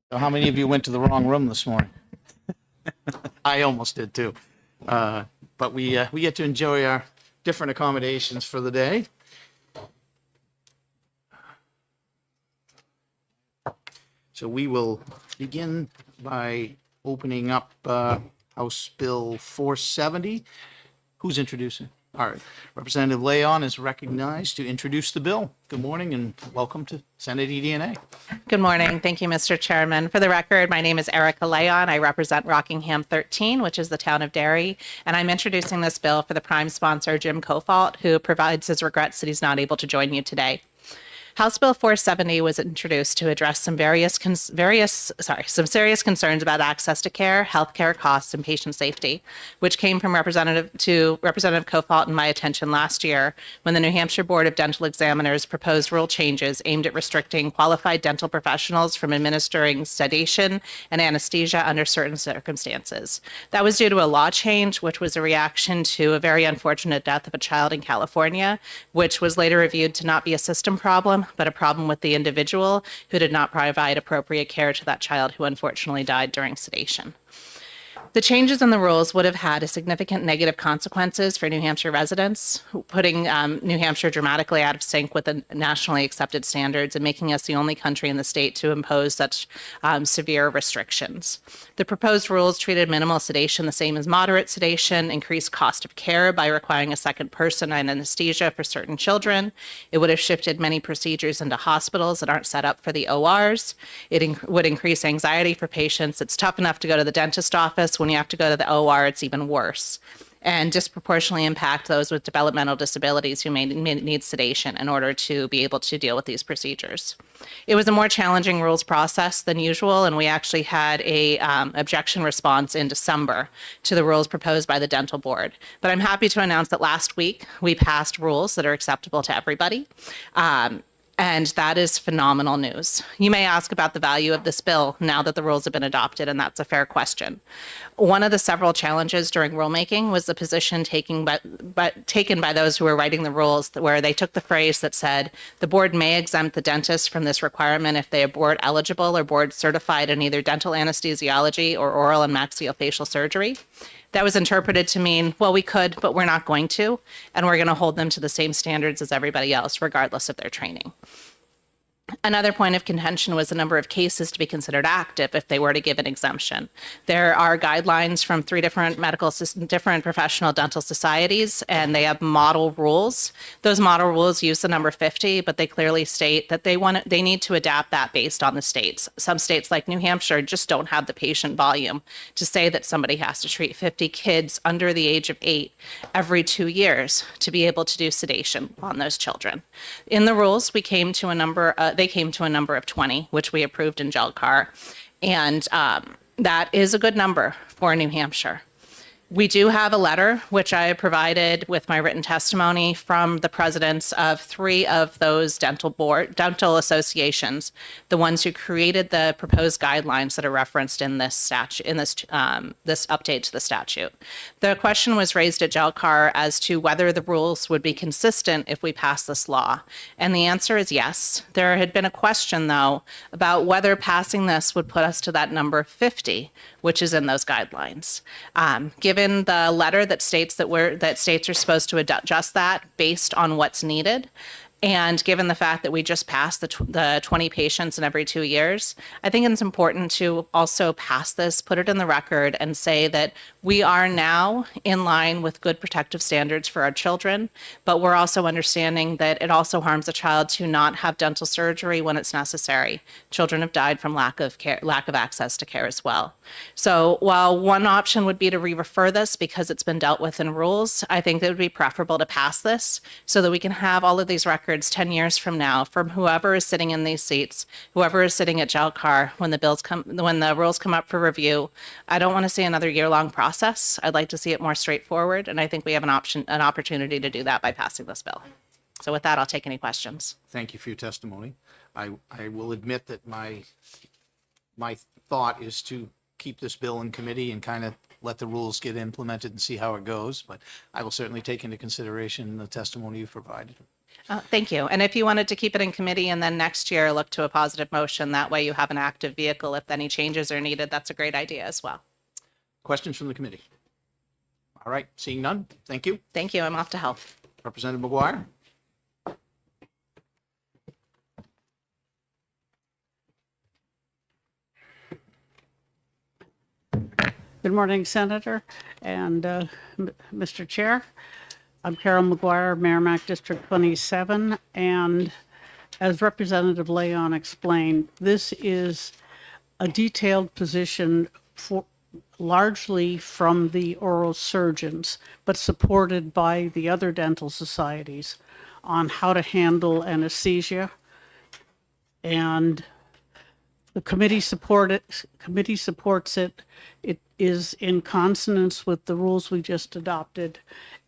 So how many of you went to the wrong room this morning? I almost did too. But we get to enjoy our different accommodations for the day. So we will begin by opening up House Bill 470. Who's introducing? All right. Representative Leon is recognized to introduce the bill. Good morning and welcome to Senate EDNA. Good morning. Thank you, Mr. Chairman. For the record, my name is Erica Leon. I represent Rockingham 13, which is the town of Derry, and I'm introducing this bill for the prime sponsor, Jim Kofalt, who provides his regrets that he's not able to join you today. House Bill 470 was introduced to address some serious concerns about access to care, healthcare costs, and patient safety, which came from Representative Kofalt and my attention last year when the New Hampshire Board of Dental Examiners proposed rule changes aimed at restricting qualified dental professionals from administering sedation and anesthesia under certain circumstances. That was due to a law change, which was a reaction to a very unfortunate death of a child in California, which was later reviewed to not be a system problem, but a problem with the individual who did not provide appropriate care to that child who unfortunately died during sedation. The changes in the rules would have had a significant negative consequences for New Hampshire residents, putting New Hampshire dramatically out of sync with the nationally accepted standards and making us the only country in the state to impose such severe restrictions. The proposed rules treated minimal sedation the same as moderate sedation, increased cost of care by requiring a second person and anesthesia for certain children. It would have shifted many procedures into hospitals that aren't set up for the ORs. It would increase anxiety for patients. It's tough enough to go to the dentist office. When you have to go to the OR, it's even worse, and disproportionately impact those with developmental disabilities who may need sedation in order to be able to deal with these procedures. It was a more challenging rules process than usual, and we actually had a objection response in December to the rules proposed by the dental board. But I'm happy to announce that last week we passed rules that are acceptable to everybody. And that is phenomenal news. You may ask about the value of this bill now that the rules have been adopted, and that's a fair question. One of the several challenges during rulemaking was the position taken by those who were writing the rules, where they took the phrase that said, the board may exempt the dentist from this requirement if they are board eligible or board certified in either dental anesthesiology or oral and maxillofacial surgery. That was interpreted to mean, well, we could, but we're not going to, and we're going to hold them to the same standards as everybody else, regardless of their training. Another point of contention was the number of cases to be considered active if they were to give an exemption. There are guidelines from three different different professional dental societies, and they have model rules. Those model rules use the number 50, but they clearly state that they need to adapt that based on the states. Some states like New Hampshire just don't have the patient volume to say that somebody has to treat 50 kids under the age of 8 every 2 years to be able to do sedation on those children. In the rules, they came to a number of 20, which we approved in JELCAR, and that is a good number for New Hampshire. We do have a letter, which I have provided with my written testimony, from the presidents of 3 of those dental associations, the ones who created the proposed guidelines that are referenced in this statute, this update to the statute. The question was raised at JELCAR as to whether the rules would be consistent if we pass this law, and the answer is yes. There had been a question, though, about whether passing this would put us to that number 50, which is in those guidelines. Given the letter that states that states are supposed to adjust that based on what's needed, and given the fact that we just passed the 20 patients in every 2 years, I think it's important to also pass this, put it in the record, and say that we are now in line with good protective standards for our children, but we're also understanding that it also harms a child to not have dental surgery when it's necessary. Children have died from lack of access to care as well. So while one option would be to re-refer this because it's been dealt with in rules, I think it would be preferable to pass this so that we can have all of these records 10 years from now from whoever is sitting in these seats, whoever is sitting at JELCAR when the rules come up for review. I don't want to see another year-long process. I'd like to see it more straightforward, and I think we have an opportunity to do that by passing this bill. So with that, I'll take any questions. Thank you for your testimony. I will admit that my thought is to keep this bill in committee and kind of let the rules get implemented and see how it goes, but I will certainly take into consideration the testimony you've provided. Thank you. And if you wanted to keep it in committee and then next year look to a positive motion, that way you have an active vehicle if any changes are needed, that's a great idea as well. Questions from the committee? All right, seeing none, thank you. Thank you. I'm off to health. Representative McGuire? Good morning, Senator and Mr. Chair. I'm Carol McGuire, Merrimack District 27, and as Representative Leon explained, this is a detailed position for largely from the oral surgeons, but supported by the other dental societies on how to handle anesthesia. And the committee supports it. It is in consonance with the rules we just adopted.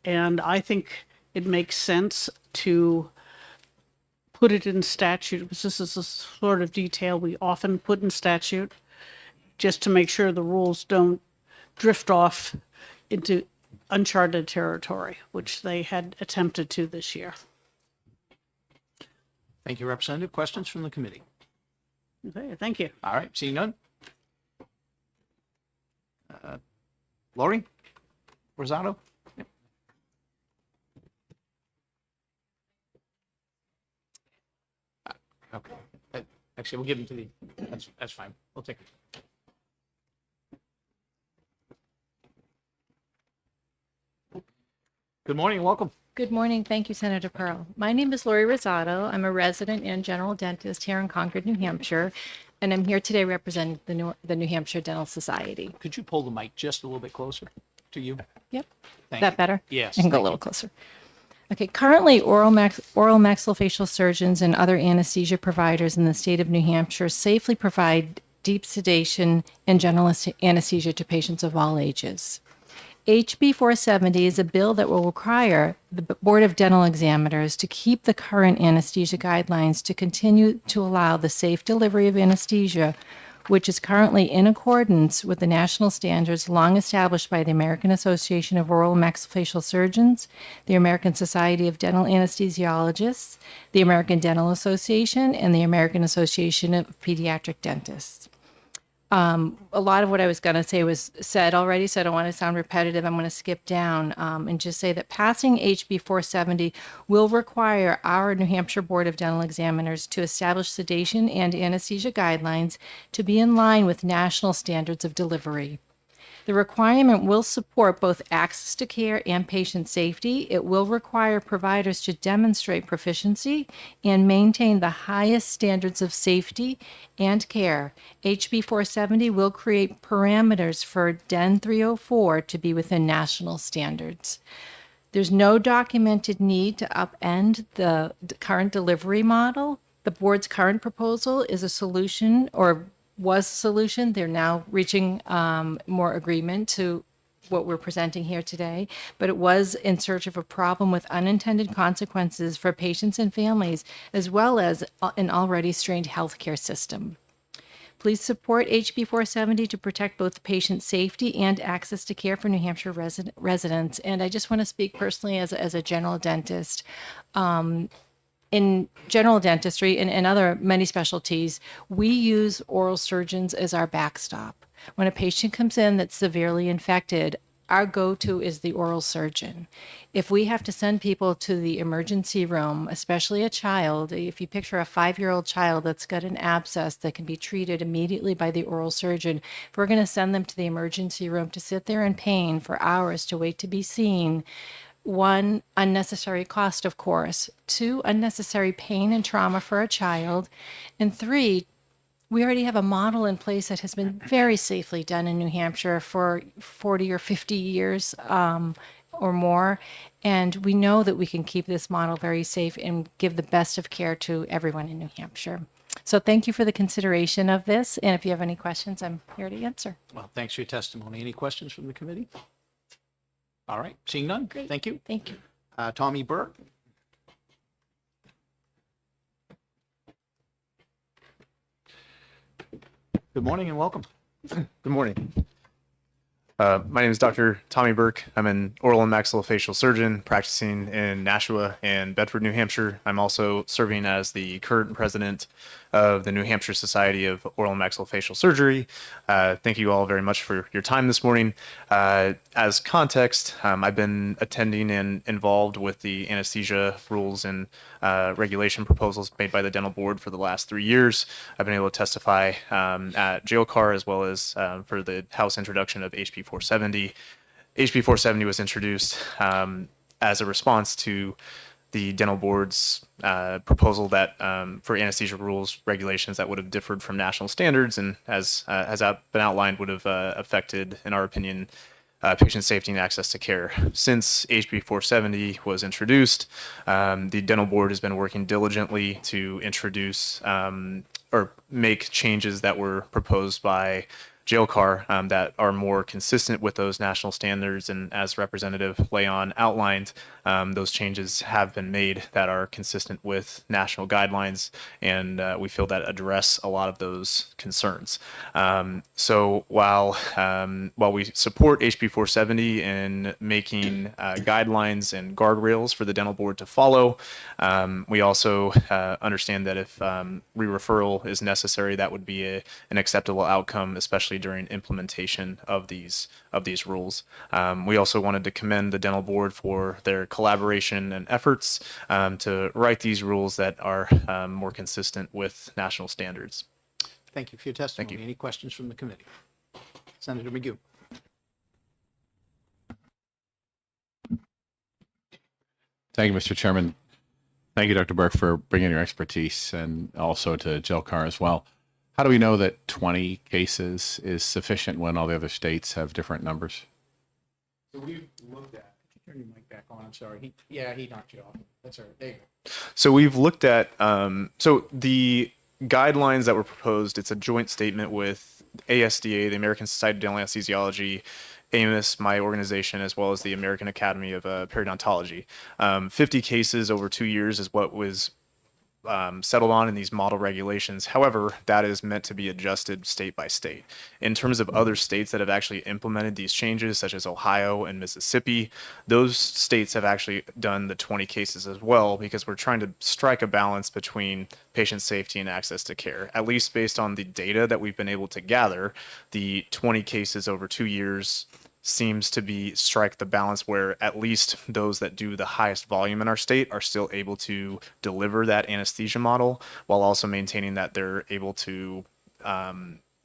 And I think it makes sense to put it in statute, because this is a sort of detail we often put in statute, just to make sure the rules don't drift off into uncharted territory, which they had attempted to this year. Thank you, Representative. Questions from the committee? Okay, thank you. All right, seeing none. Lori Rosado? Yep. Okay. Actually, we'll give them to the, that's fine. We'll take it. Good morning and welcome. Good morning. Thank you, Senator Pearl. My name is Lori Rosado. I'm a resident and general dentist here in Concord, New Hampshire, and I'm here today representing the New Hampshire Dental Society. Could you pull the mic just a little bit closer to you? Yep. Thank Is that you. better? Yes, I can go a thank little you. closer. Okay. Currently, oral maxillofacial surgeons and other anesthesia providers in the state of New Hampshire safely provide deep sedation and general anesthesia to patients of all ages. HB 470 is a bill that will require the Board of Dental Examiners to keep the current anesthesia guidelines to continue to allow the safe delivery of anesthesia, which is currently in accordance with the national standards long established by the American Association of Oral and Maxillofacial Surgeons, the American Society of Dental Anesthesiologists, the American Dental Association, and the American Association of Pediatric Dentists. A lot of what I was going to say was said already, so I don't want to sound repetitive. I'm going to skip down and just say that passing HB 470 will require our New Hampshire Board of Dental Examiners to establish sedation and anesthesia guidelines to be in line with national standards of delivery. The requirement will support both access to care and patient safety. It will require providers to demonstrate proficiency and maintain the highest standards of safety and care. HB 470 will create parameters for DEN 304 to be within national standards. There's no documented need to upend the current delivery model. The board's current proposal is a solution, or was a solution. They're now reaching more agreement to what we're presenting here today, but it was in search of a problem with unintended consequences for patients and families, as well as an already strained healthcare system. Please support HB 470 to protect both patient safety and access to care for New Hampshire residents. And I just want to speak personally as a general dentist. In general dentistry and other many specialties, we use oral surgeons as our backstop. When a patient comes in that's severely infected, our go-to is the oral surgeon. If we have to send people to the emergency room, especially a child, if you picture a 5-year-old child that's got an abscess that can be treated immediately by the oral surgeon, if we're going to send them to the emergency room to sit there in pain for hours to wait to be seen, 1, unnecessary cost, of course. 2, unnecessary pain and trauma for a child. And 3, we already have a model in place that has been very safely done in New Hampshire for 40 or 50 years or more. And we know that we can keep this model very safe and give the best of care to everyone in New Hampshire. So thank you for the consideration of this. And if you have any questions, I'm here to answer. Well, thanks for your testimony. Any questions from the committee? All right, seeing none. Great. Thank you. Thank you. Tommy Burke? Good morning and welcome. Good morning. My name is Dr. Tommy Burke. I'm an oral and maxillofacial surgeon practicing in Nashua and Bedford, New Hampshire. I'm also serving as the current president of the New Hampshire Society of Oral and Maxillofacial Surgery. Thank you all very much for your time this morning. As context, I've been attending and involved with the anesthesia rules and regulation proposals made by the dental board for the last 3 years. I've been able to testify at JLCAR as well as for the House introduction of HB 470. HB 470 was introduced as a response to the dental board's proposal that for anesthesia rules regulations that would have differed from national standards, and as has been outlined, would have affected, in our opinion, patient safety and access to care. Since HB 470 was introduced, the dental board has been working diligently to introduce or make changes that were proposed by JLCAR that are more consistent with those national standards. And as Representative Leon outlined, those changes have been made that are consistent with national guidelines, and we feel that address a lot of those concerns. So while we support HB 470 in making guidelines and guardrails for the dental board to follow, we also understand that if re-referral is necessary, that would be an acceptable outcome, especially during implementation of these rules. We also wanted to commend the dental board for their collaboration and efforts to write these rules that are more consistent with national standards. Thank you for your testimony. Thank you. Any questions from the committee? Senator McGue. Thank you, Mr. Chairman. Thank you, Dr. Burke, for bringing your expertise, and also to JLCAR as well. How do we know that 20 cases is sufficient when all the other states have different numbers? So we've looked at, could you turn your mic back on? I'm sorry. He knocked you off. That's all right. There you go. So we've looked at, so the guidelines that were proposed, it's a joint statement with ASDA, the American Society of Dental Anesthesiology, AMOS, my organization, as well as the American Academy of Periodontology. 50 cases over 2 years is what was settled on in these model regulations. However, that is meant to be adjusted state by state. In terms of other states that have actually implemented these changes, such as Ohio and Mississippi, those states have actually done the 20 cases as well, because we're trying to strike a balance between patient safety and access to care. At least based on the data that we've been able to gather, the 20 cases over 2 years seems to be strike the balance where at least those that do the highest volume in our state are still able to deliver that anesthesia model, while also maintaining that they're able to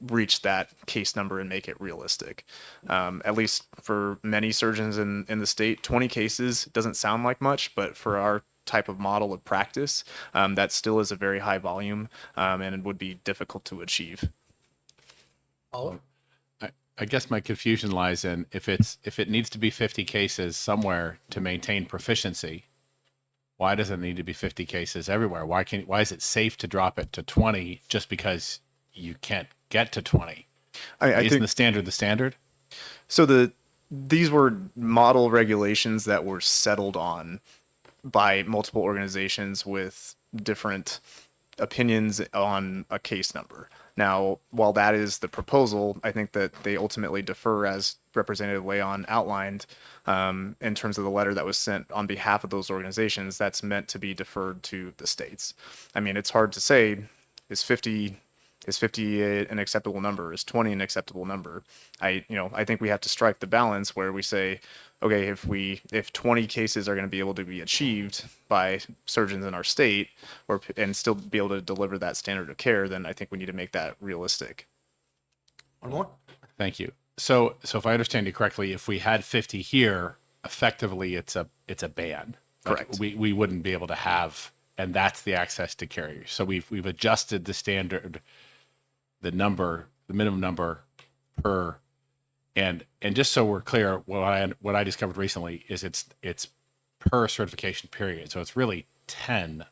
reach that case number and make it realistic. At least for many surgeons in the state, 20 cases doesn't sound like much, but for our type of model of practice, that still is a very high volume, and it would be difficult to achieve. Oliver? I guess my confusion lies in if it needs to be 50 cases somewhere to maintain proficiency, why does it need to be 50 cases everywhere? Why is it safe to drop it to 20 just because you can't get to 20? Isn't think the standard the standard? so. These were model regulations that were settled on by multiple organizations with different opinions on a case number. Now, while that is the proposal, I think that they ultimately defer, as Representative Leon outlined, in terms of the letter that was sent on behalf of those organizations. That's meant to be deferred to the states. I mean, it's hard to say, is 50 an acceptable number? Is 20 an acceptable number? I think we have to strike the balance where we say, okay, if 20 cases are going to be able to be achieved by surgeons in our state, and still be able to deliver that standard of care, then I think we need to make that realistic. One more? Thank you. So if I understand you correctly, if we had 50 here, effectively it's a ban. Correct. We wouldn't be able to have, and that's the access to care. So we've adjusted the standard, the minimum number per, and just so we're clear, what I discovered recently is it's per certification period. So it's really 10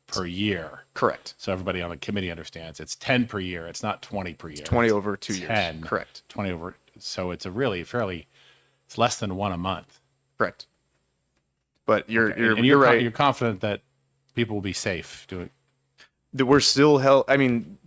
per year. Correct. So everybody on the committee understands it's 10 per year. It's not 20 per year. 20 It's over 2 years. 10. Correct. 20 over. So it's a really it's less than one a month. Correct. But you're You're right. confident that people will be safe doing. That we're still held. I mean,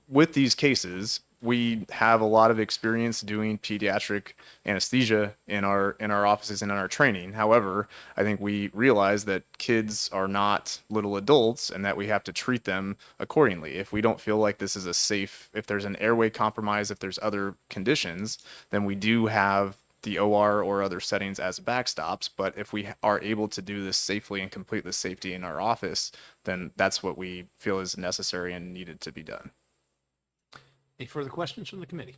with these cases, we have a lot of experience doing pediatric anesthesia in our offices and in our training. However, I think we realize that kids are not little adults and that we have to treat them accordingly. If we don't feel like this is a safe, if there's an airway compromise, if there's other conditions, then we do have the OR or other settings as backstops. But if we are able to do this safely and complete the safety in our office, then that's what we feel is necessary and needed to be done. Any further questions from the committee?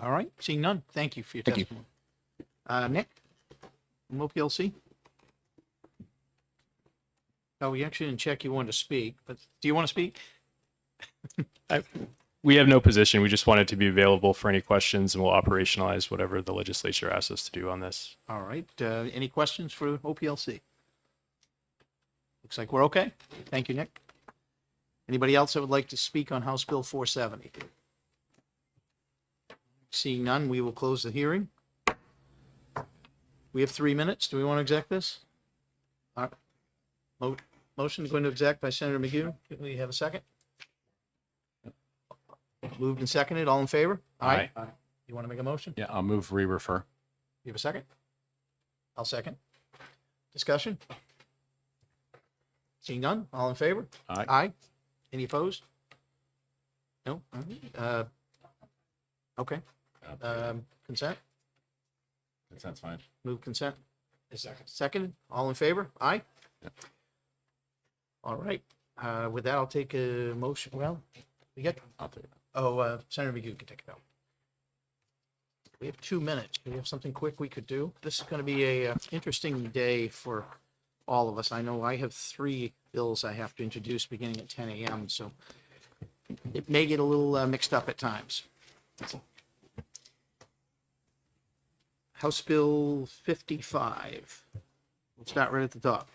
All right, seeing none, thank you for your Thank you. testimony. Nick, from OPLC? Oh, we actually didn't check you wanted to speak, but do you want to speak? We have no position. We just wanted to be available for any questions, and we'll operationalize whatever the legislature asks us to do on this. All right, any questions for OPLC? Looks like we're okay. Thank you, Nick. Anybody else that would like to speak on House Bill 470? Seeing none, we will close the hearing. We have 3 minutes. Do we want to exec this? All right. Motion to go into exec by Senator McGee. Can we have a second? Moved and seconded. All in favor? Aye. You want to make a motion? Yeah, I'll move re-refer. You have a second? I'll second. Discussion? Seeing none, all in favor? Aye. Aye. Any opposed? No? Okay. Consent? That's fine. Move consent? Second. All in favor? Aye? All right. With that, I'll take a motion. Well, we got, I'll take it. Senator McGee can take it out. We have 2 minutes. Do we have something quick we could do? This is going to be a interesting day for all of us. I know I have 3 bills I have to introduce beginning at 10 a.m., so it may get a little mixed up at times. House Bill 55. We'll start right at the top.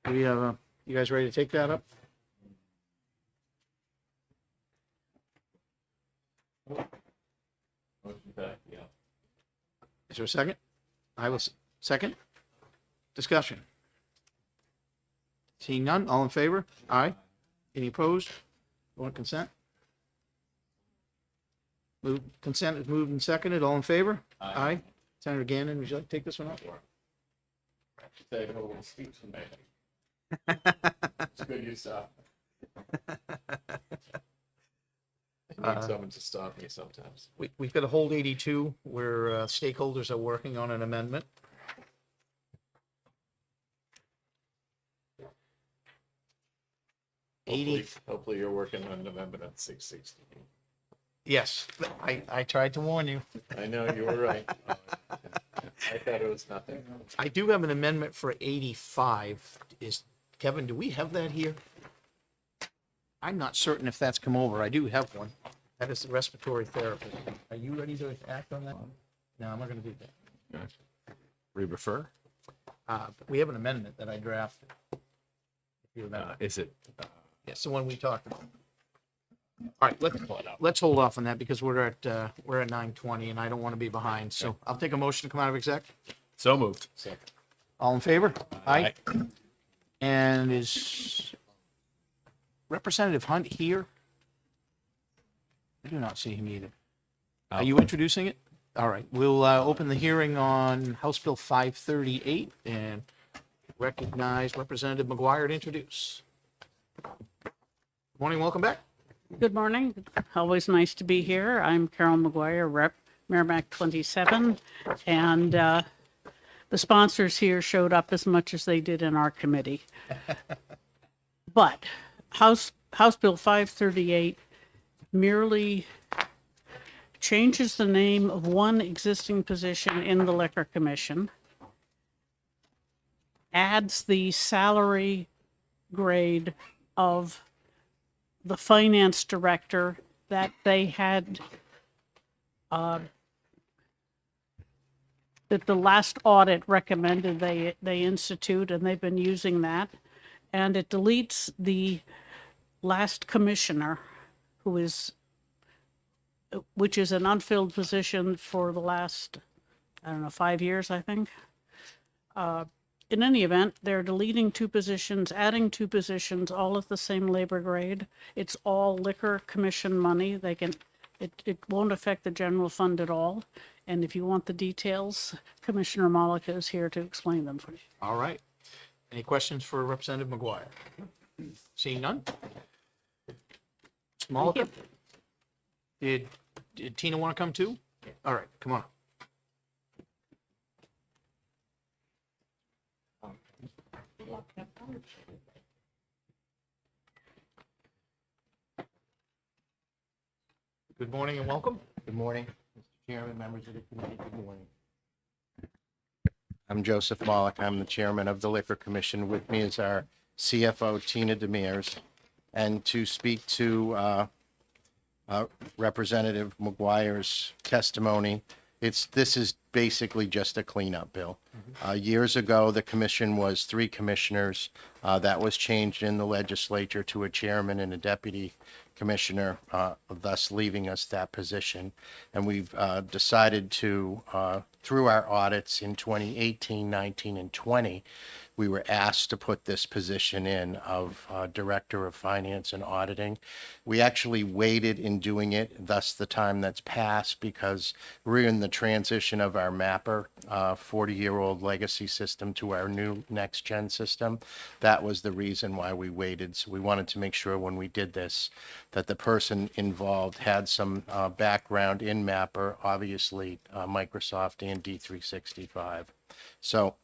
We have, you guys ready to take that up? Is there a second? I will second. Discussion. Seeing none, all in favor? Aye. Any opposed? Want consent? Consent is moved and seconded. All in favor? Aye. Senator Gannon, would you like to take this one up? Save a little speech for me. It's good you stop. I need someone to stop me sometimes. We've got a hold 82 where stakeholders are working on an amendment. Hopefully you're working on an amendment at 660. Yes, I tried to warn you. I know, you were right. I thought it was nothing. I do have an amendment for 85. Kevin, do we have that here? I'm not certain if that's come over. I do have one. That is the respiratory therapy. Are you ready to act on that? No, I'm not going to do that. Re-refer? We have an amendment that I drafted. If you remember. Is it? It's the one we talked about. All right, let's hold off on that because we're at 9:20 and I don't want to be behind. So I'll take a motion to come out of exec. So moved. Second. All in favor? Aye. And is Representative Hunt here? I do not see him either. Are you introducing it? All right, we'll open the hearing on House Bill 538 and recognize Representative McGuire to introduce. Morning, welcome back. Good morning. Always nice to be here. I'm Carol McGuire, Rep. Merrimack 27, and the sponsors here showed up as much as they did in our committee. But House Bill 538 merely changes the name of one existing position in the Liquor Commission, adds the salary grade of the finance director that they had, that the last audit recommended they institute, and they've been using that. And it deletes the last commissioner, which is an unfilled position for the last, I don't know, 5 years, I think. in any event, they're deleting 2 positions, adding 2 positions, all at the same labor grade. It's all liquor commission money. It won't affect the general fund at all. And if you want the details, Commissioner Malika is here to explain them for you. All right. Any questions for Representative McGuire? Seeing none? Mr. Malika? Did Tina want to come too? All right, come on. Good morning and welcome. Good morning, Mr. Chairman, members of the committee, good morning. I'm Joseph Malik, I'm the chairman of the Liquor Commission. With me is our CFO, Tina Demers. And to speak to Representative McGuire's testimony, this is basically just a cleanup bill. Years ago, the commission was 3 commissioners. That was changed in the legislature to a chairman and a deputy commissioner, thus leaving us that position. And we've decided to, through our audits in 2018, 19, and 20, we were asked to put this position in of Director of Finance and Auditing. We actually waited in doing it, thus the time that's passed, because we're in the transition of our MAPPR 40-year-old legacy system to our new next-gen system. That was the reason why we waited. So we wanted to make sure when we did this that the person involved had some background in MAPPR, obviously Microsoft and D365. So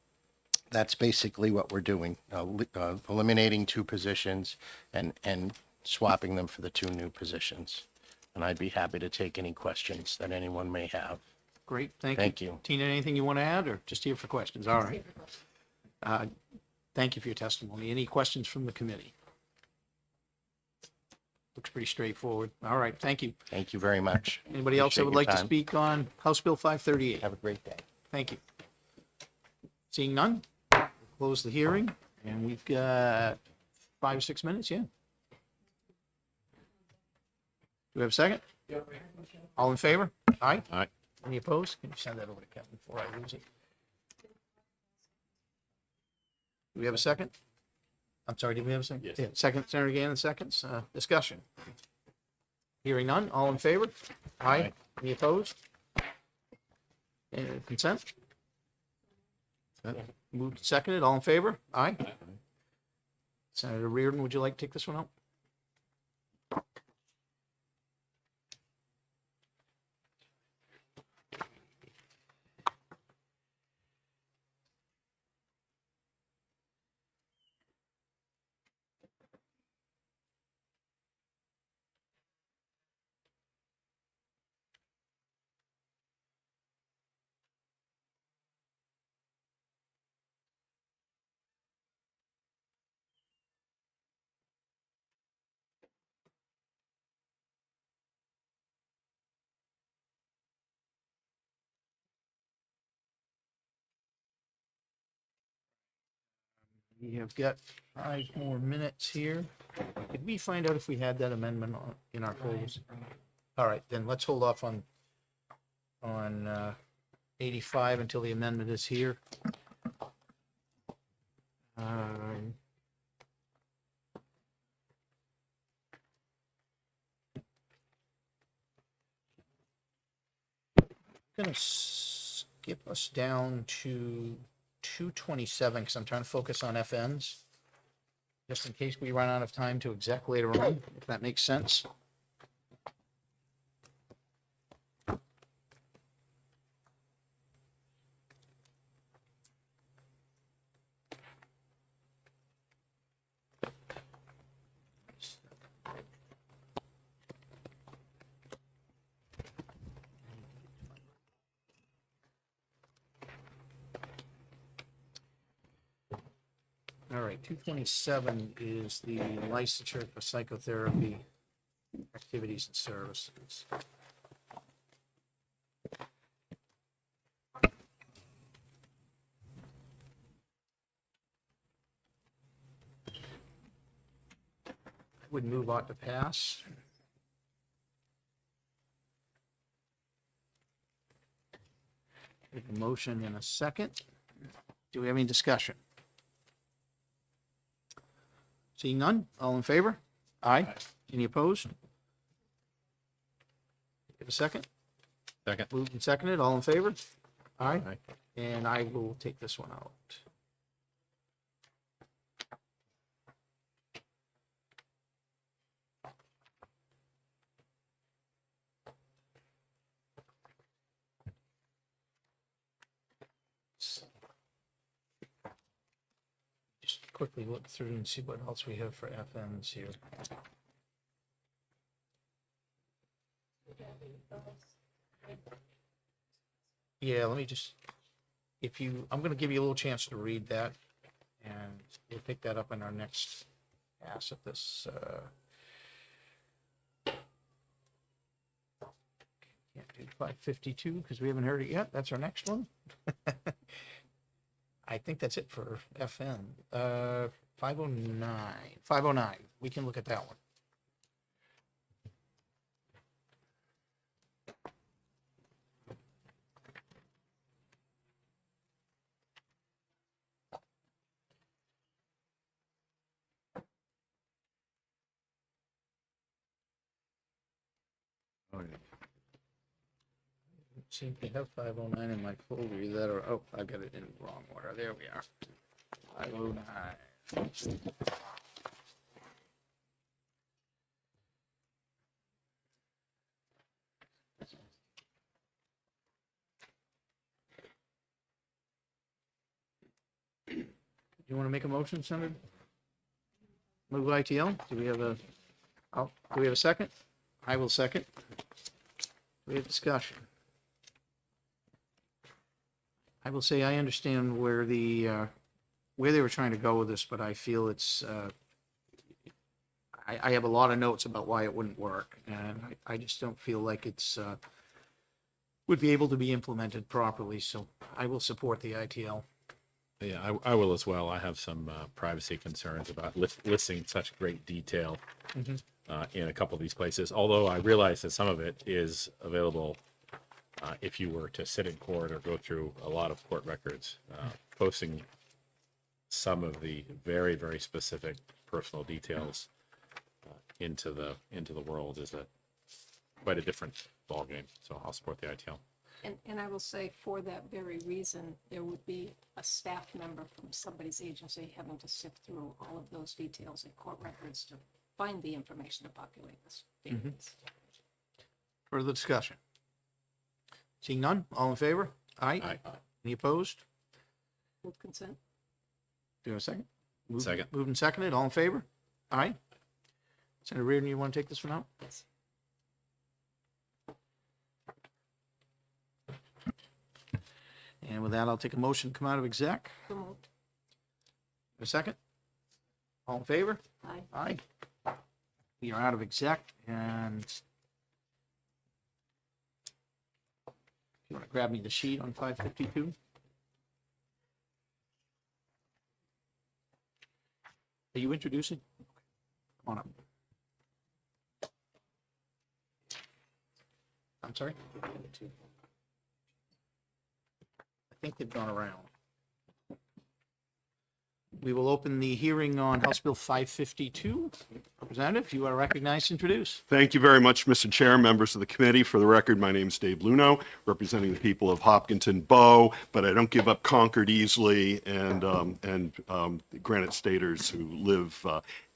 that's basically what we're doing, eliminating 2 positions and swapping them for the 2 new positions. And I'd be happy to take any questions that anyone may have. Great, thank you. Thank you. Tina, anything you want to add or just here for questions? All right. Thank you for your testimony. Any questions from the committee? Looks pretty straightforward. All right, thank you. Thank you very much. Anybody else that Appreciate would your like to time. speak on House Bill 538? Have a great day. Thank you. Seeing none, we'll close the hearing, and we've got 5 or 6 minutes, yeah? Do we have a second? All in favor? Aye? Aye. Any opposed? Can you send that over to Kevin before I lose it? Do we have a second? I'm sorry, did we have a second? Yes. Yeah, second, Senator Gannon, seconds. Discussion. Hearing none, all in favor? Aye. Aye. Any opposed? Consent? Moved and seconded, all in favor? Aye. Senator Reardon, would you like to take this one out? We have got 5 more minutes here. Did we find out if we had that amendment in our folders? All right, then let's hold off on 85 until the amendment is here. Gonna skip us down to 227 because I'm trying to focus on FNs, just in case we run out of time to exec later on, if that makes sense. All right, 227 is the licensure for psychotherapy activities and services. Would move on to pass. We have a motion in a second. Do we have any discussion? Seeing none, all in favor? Aye. Any opposed? Give a second. Second. Moved and seconded, all in favor? Aye. Aye. And I will take this one out. Just quickly look through and see what else we have for FMs here. Yeah, let me just, I'm gonna give you a little chance to read that, and we'll pick that up in our next pass at this, can't do 552, because we haven't heard it yet, that's our next one. I think that's it for FM. 509, we can look at that one. Seem to have 509 in my folder either. Oh, I got it in the wrong order. There we are. 509. You want to make a motion, Senator? Move ITL. Do we have a second? I will second. We have discussion. I will say I understand where where they were trying to go with this, but I feel it's, I have a lot of notes about why it wouldn't work, and I just don't feel like it's, would be able to be implemented properly, so I will support the ITL. Yeah, I will as well. I have some privacy concerns about listing such great detail in a couple of these places, although I realize that some of it is available if you were to sit in court or go through a lot of court records. Posting some of the very, very specific personal details into the world is quite a different ballgame. So I'll support the ITL. And I will say, for that very reason, there would be a staff member from somebody's agency having to sift through all of those details in court records to find the information to populate this database. Further discussion? Seeing none, all in favor? Aye. Aye. Any opposed? With consent. Do you have a second? Second. Moved and seconded, all in favor? Aye. Senator Reardon, you want to take this one out? Yes. And with that, I'll take a motion to come out of exec. So moved. A second? All in favor? Aye. Aye. We are out of exec, and you want to grab me the sheet on 552? Are you introducing? Come on up. I'm sorry? I think they've gone around. We will open the hearing on House Bill 552. Representative, you are recognized to introduce. Thank you very much, Mr. Chair, members of the committee. For the record, my name is Dave Luno, representing the people of Hopkinton Bow, but I don't give up Concord easily, and Granite Staters who live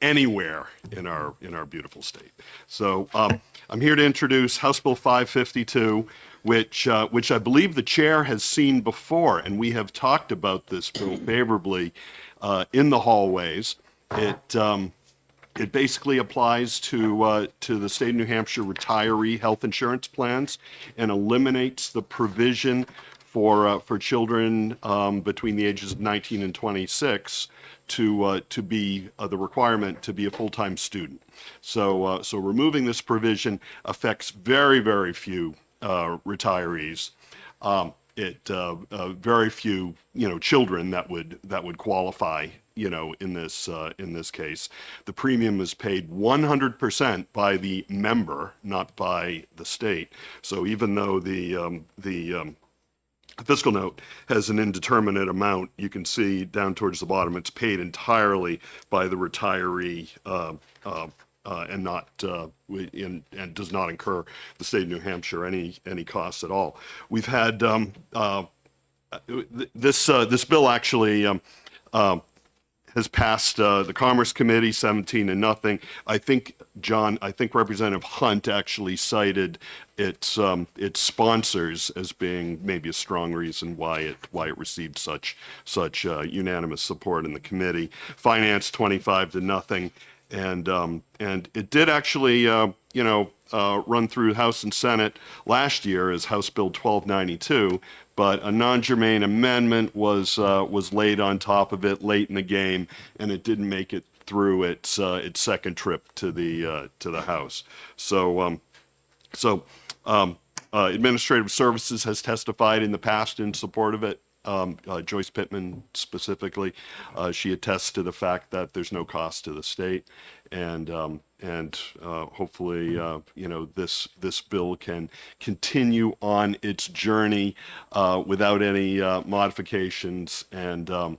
anywhere in our beautiful state. So I'm here to introduce House Bill 552, which I believe the chair has seen before, and we have talked about this bill favorably in the hallways. It basically applies to the state of New Hampshire retiree health insurance plans and eliminates the provision for children between the ages of 19 and 26 to be the requirement to be a full-time student. So removing this provision affects very, very few retirees. Very few children that would qualify in this case. The premium is paid 100% by the member, not by the state. So even though the fiscal note has an indeterminate amount. You can see down towards the bottom, it's paid entirely by the retiree and not and does not incur the state of New Hampshire any costs at all. We've had this bill actually has passed the Commerce Committee 17-0. I think, John, Representative Hunt actually cited its sponsors as being maybe a strong reason why it received such unanimous support in the committee. Finance 25-0, and it did actually run through House and Senate last year as House Bill 1292. But a non-germane amendment was laid on top of it late in the game, and it didn't make it through its second trip to the House. So Administrative Services has testified in the past in support of it. Joyce Pittman specifically, she attests to the fact that there's no cost to the state, and hopefully this bill can continue on its journey without any modifications and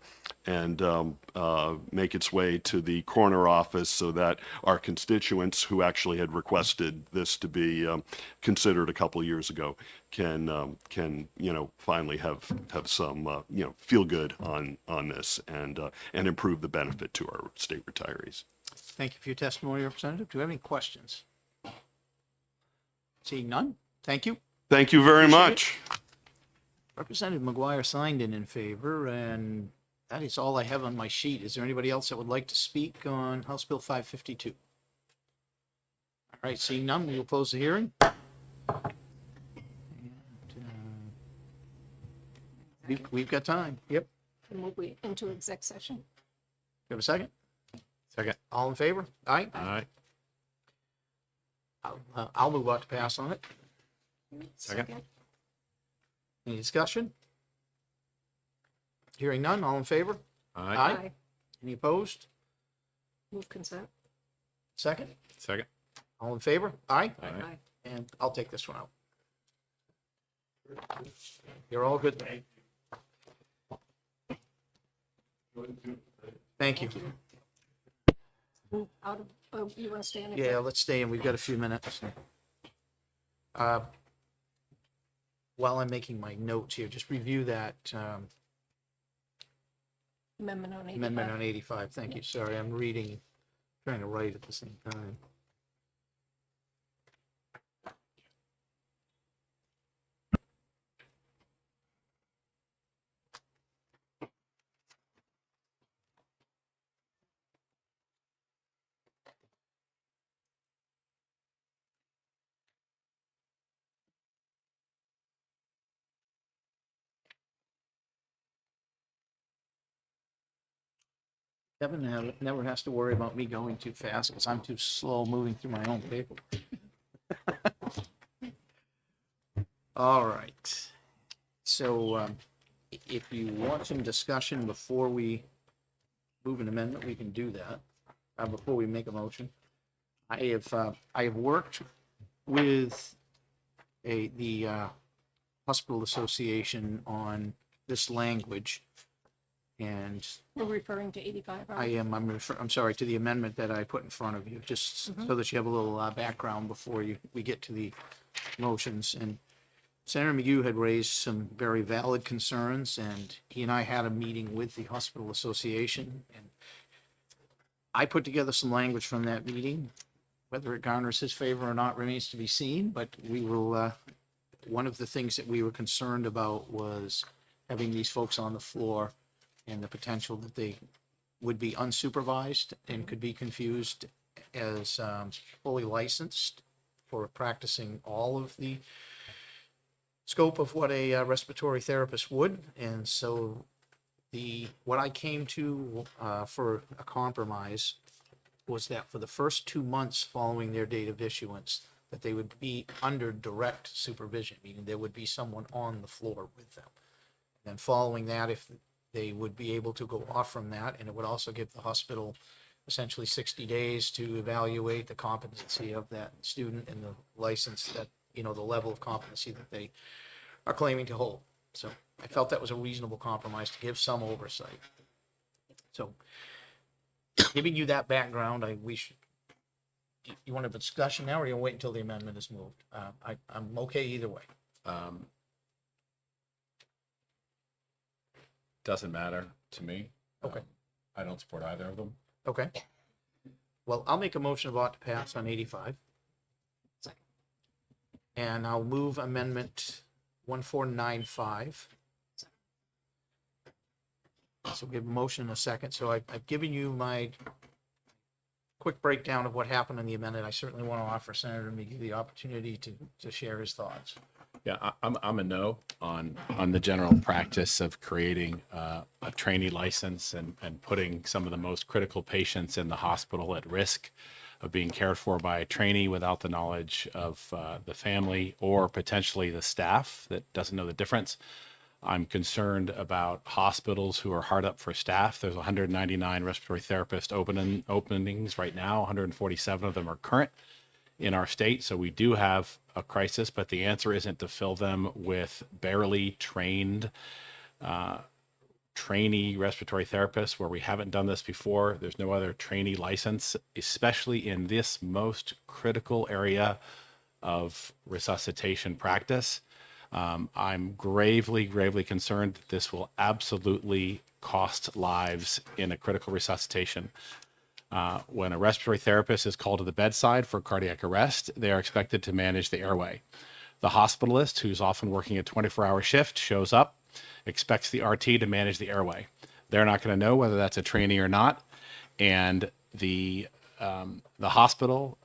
make its way to the corner office so that our constituents who actually had requested this to be considered a couple of years ago can finally have some feel good on this and improve the benefit to our state retirees. Thank you for your testimony, Representative. Do you have any questions? Seeing none, thank you. Thank you very Appreciate much. Representative McGuire signed in favor, and that is all I have on my sheet. Is there anybody else that would like to speak on House Bill 552? All right, seeing none, we will close the hearing. We've got time. Yep. And move we into exec session. You have a second? Second. All in favor? Aye. Aye. I'll move on to pass on it. Second. Any discussion? Hearing none, all in favor? Aye. Any opposed? Move consent. Second? Second. All in favor? Aye. Aye. And I'll take this one out. You're all good. Thank you. Move out of, oh, you want to stay in? Yeah, exec? let's stay in. We've got a few minutes. While I'm making my notes here, just review that Amendment on 85. amendment on 85. Thank you. Sorry, I'm reading, trying to write at the same time. Kevin never has to worry about me going too fast because I'm too slow moving through my own paper. All right. So if you want some discussion before we move an amendment, we can do that before we make a motion. I have worked with the Hospital Association on this language. And We're referring to 85. I'm sorry, to the amendment that I put in front of you, just so that you have a little background before we get to the motions. And Senator McGue had raised some very valid concerns, and he and I had a meeting with the Hospital Association. And I put together some language from that meeting. Whether it garners his favor or not remains to be seen, but we will, one of the things that we were concerned about was having these folks on the floor and the potential that they would be unsupervised and could be confused as fully licensed for practicing all of the scope of what a respiratory therapist would. And so what I came to for a compromise was that for the first 2 months following their date of issuance, that they would be under direct supervision, meaning there would be someone on the floor with them. And then following that, if they would be able to go off from that, and it would also give the hospital essentially 60 days to evaluate the competency of that student and the license that, the level of competency that they are claiming to hold. So I felt that was a reasonable compromise to give some oversight. So giving you that background, you want a discussion now, or you wait until the amendment is moved? I'm okay either way. Doesn't matter to me. Okay. I don't support either of them. Okay. Well, I'll make a motion of ought to pass on 85. Second. And I'll move amendment 1495. So we have a motion and a second. So I've given you my quick breakdown of what happened in the amendment. I certainly want to offer Senator McGee the opportunity to share his thoughts. Yeah, I'm a no on the general practice of creating a trainee license and putting some of the most critical patients in the hospital at risk of being cared for by a trainee without the knowledge of the family or potentially the staff that doesn't know the difference. I'm concerned about hospitals who are hard up for staff. There's 199 respiratory therapist openings right now. 147 of them are current in our state. So we do have a crisis, but the answer isn't to fill them with barely trained trainee respiratory therapists where we haven't done this before. There's no other trainee license, especially in this most critical area of resuscitation practice. I'm gravely concerned that this will absolutely cost lives in a critical resuscitation. When a respiratory therapist is called to the bedside for cardiac arrest, they are expected to manage the airway. The hospitalist, who's often working a 24-hour shift, shows up, expects the RT to manage the airway. They're not going to know whether that's a trainee or not, and the hospital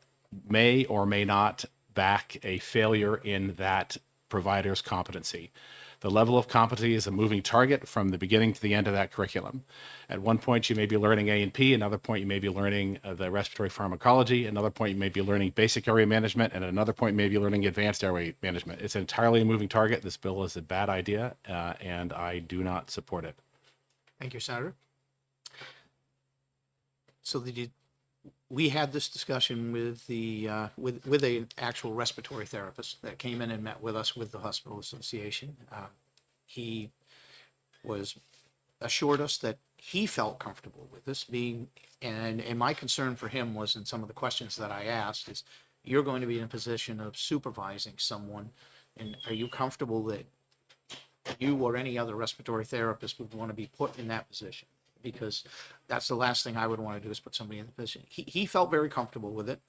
may or may not back a failure in that provider's competency. The level of competency is a moving target from the beginning to the end of that curriculum. At one point, you may be learning A&P. Another point, you may be learning the respiratory pharmacology. Another point, you may be learning basic airway management. And another point, you may be learning advanced airway management. It's entirely a moving target. This bill is a bad idea, and I do not support it. Thank you, Senator. So we had this discussion with with an actual respiratory therapist that came in and met with us with the hospital association. He assured us that he felt comfortable with this being, and my concern for him was, in some of the questions that I asked, is you're going to be in a position of supervising someone, and are you comfortable that you or any other respiratory therapist would want to be put in that position? Because that's the last thing I would want to do, is put somebody in the position. He felt very comfortable with it.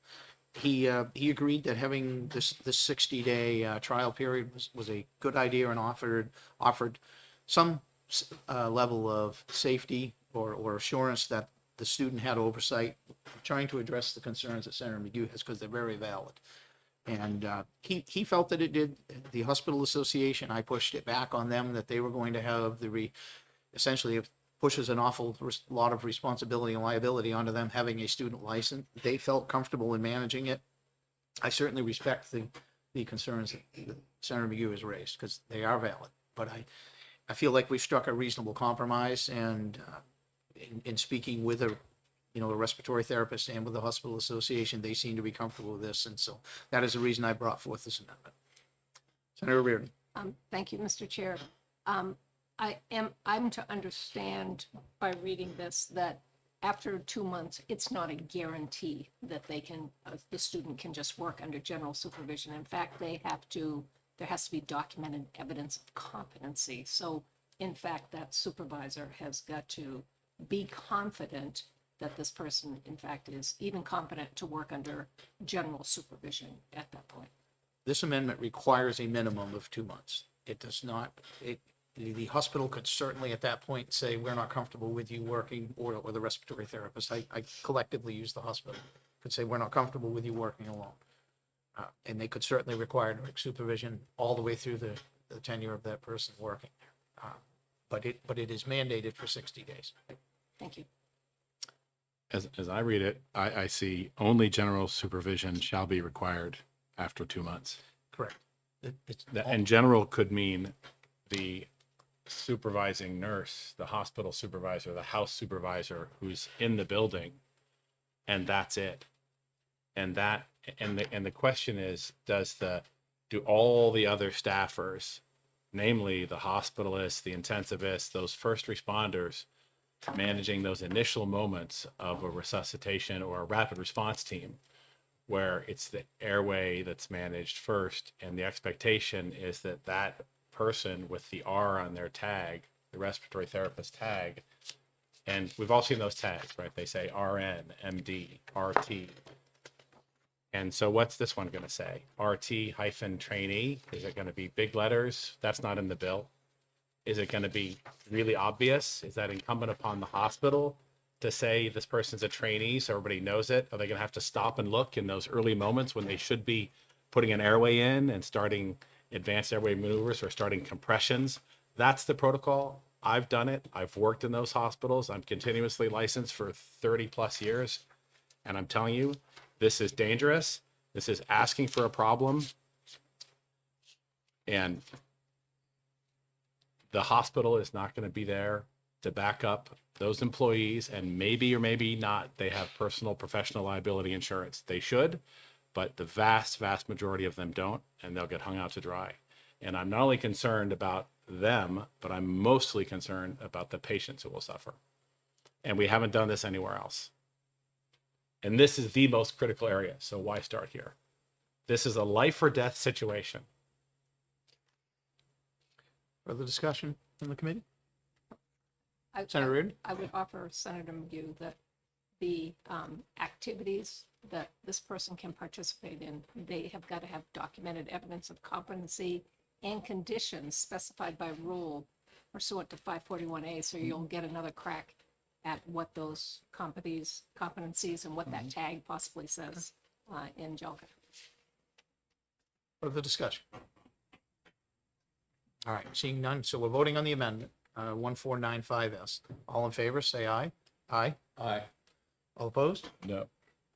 He agreed that having this 60-day trial period was a good idea, and offered some level of safety or assurance that the student had oversight, trying to address the concerns that Senator McGee has, because they're very valid. And he felt that it did. The hospital association, I pushed it back on them that they were going to have essentially it pushes an awful lot of responsibility and liability onto them having a student license. They felt comfortable in managing it. I certainly respect the concerns that Senator McGee has raised, because they are valid. But I feel like we've struck a reasonable compromise, and in speaking with a respiratory therapist and with the hospital association, they seem to be comfortable with this. And so that is the reason I brought forth this amendment. Senator Reardon. Thank you, Mr. Chair. I'm to understand by reading this that after 2 months, it's not a guarantee that the student can just work under general supervision. In fact, there has to be documented evidence of competency. So in fact, that supervisor has got to be confident that this person, in fact, is even competent to work under general supervision at that point. This amendment requires a minimum of 2 months. It does not, the hospital could certainly at that point say, we're not comfortable with you working, or the respiratory therapist, I collectively use the hospital, could say, we're not comfortable with you working alone. And they could certainly require direct supervision all the way through the tenure of that person working. But it is mandated for 60 days. Thank you. As I read it, I see only general supervision shall be required after 2 months. Correct. And general could mean the supervising nurse, the hospital supervisor, the house supervisor who's in the building, and that's it. And the question is, do all the other staffers namely the hospitalists, the intensivists, those first responders, managing those initial moments of a resuscitation or a rapid response team, where it's the airway that's managed first, and the expectation is that that person with the R on their tag, the respiratory therapist tag, and we've all seen those tags, right? They say RN, MD, RT. And so what's this one going to say? RT hyphen trainee? Is it going to be big letters? That's not in the bill. Is it going to be really obvious? Is that incumbent upon the hospital to say this person's a trainee so everybody knows it? Are they going to have to stop and look in those early moments when they should be putting an airway in and starting advanced airway maneuvers or starting compressions? That's the protocol. I've done it. I've worked in those hospitals. I'm continuously licensed for 30 plus years. And I'm telling you, this is dangerous. This is asking for a problem. And the hospital is not going to be there to back up those employees. And maybe or maybe not, they have personal professional liability insurance. They should, but the vast, vast majority of them don't, and they'll get hung out to dry. And I'm not only concerned about them, but I'm mostly concerned about the patients who will suffer. And we haven't done this anywhere else. And this is the most critical area. So why start here? This is a life or death situation. Further discussion from the committee? I- Senator Reardon? I would offer Senator McGue that the activities that this person can participate in, they have got to have documented evidence of competency and conditions specified by rule pursuant to 541A, so you'll get another crack at what those competencies and what that tag possibly says in JELCA. Further discussion? All right, seeing none, so we're voting on the amendment, 1495S. All in favor, say aye. Aye. Aye. All opposed? No.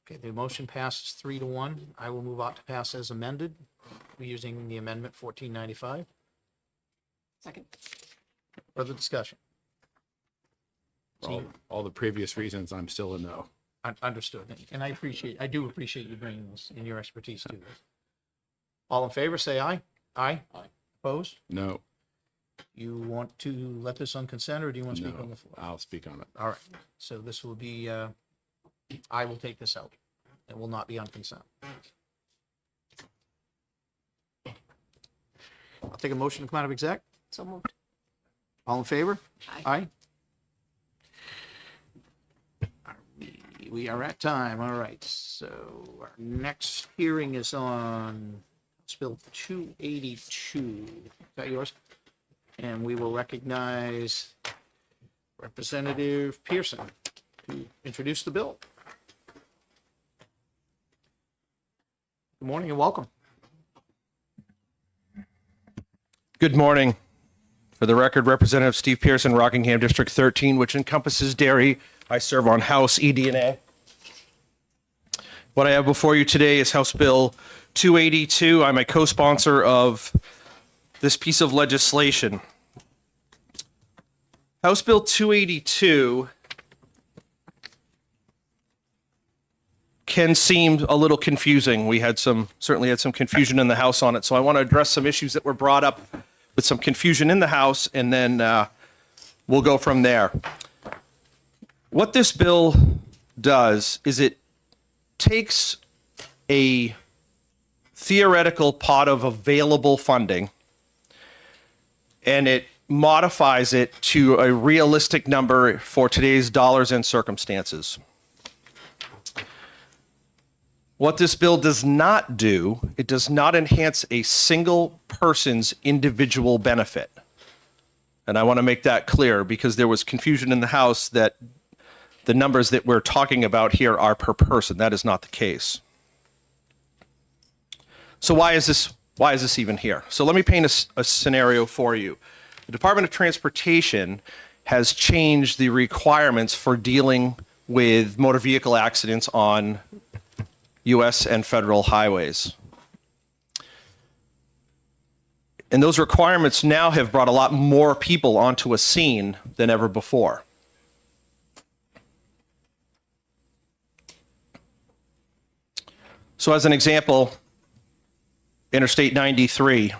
Okay, the motion passes 3-1. I will move out to pass as amended, using the amendment 1495. Second. Further discussion? All the previous reasons, I'm still a no. Understood, and I do appreciate you bringing this and your expertise to this. All in favor, say aye. Aye. Aye. Opposed? No. You want to let this on consent, or do you want to speak on No. the floor? I'll speak on it. All right, so this will be, I will take this out. It will not be on consent. I'll take a motion to come out of exec. So moved. All in favor? Aye. We are at time, all right, so our next hearing is on House Bill 282. Is that yours? And we will recognize Representative Pearson to introduce the bill. Good morning and welcome. Good morning. For the record, Representative Steve Pearson, Rockingham District 13, which encompasses Derry. I serve on House ED&A. What I have before you today is House Bill 282. I'm a co-sponsor of this piece of legislation. House Bill 282 can seem a little confusing. We certainly had some confusion in the House on it, so I want to address some issues that were brought up with some confusion in the House, and then we'll go from there. What this bill does is it takes a theoretical pot of available funding and it modifies it to a realistic number for today's dollars and circumstances. What this bill does not do, it does not enhance a single person's individual benefit. And I want to make that clear because there was confusion in the House that the numbers that we're talking about here are per person. That is not the case. So why is this even here? So let me paint a scenario for you. The Department of Transportation has changed the requirements for dealing with motor vehicle accidents on U.S. and federal highways. And those requirements now have brought a lot more people onto a scene than ever before. So as an example, Interstate 93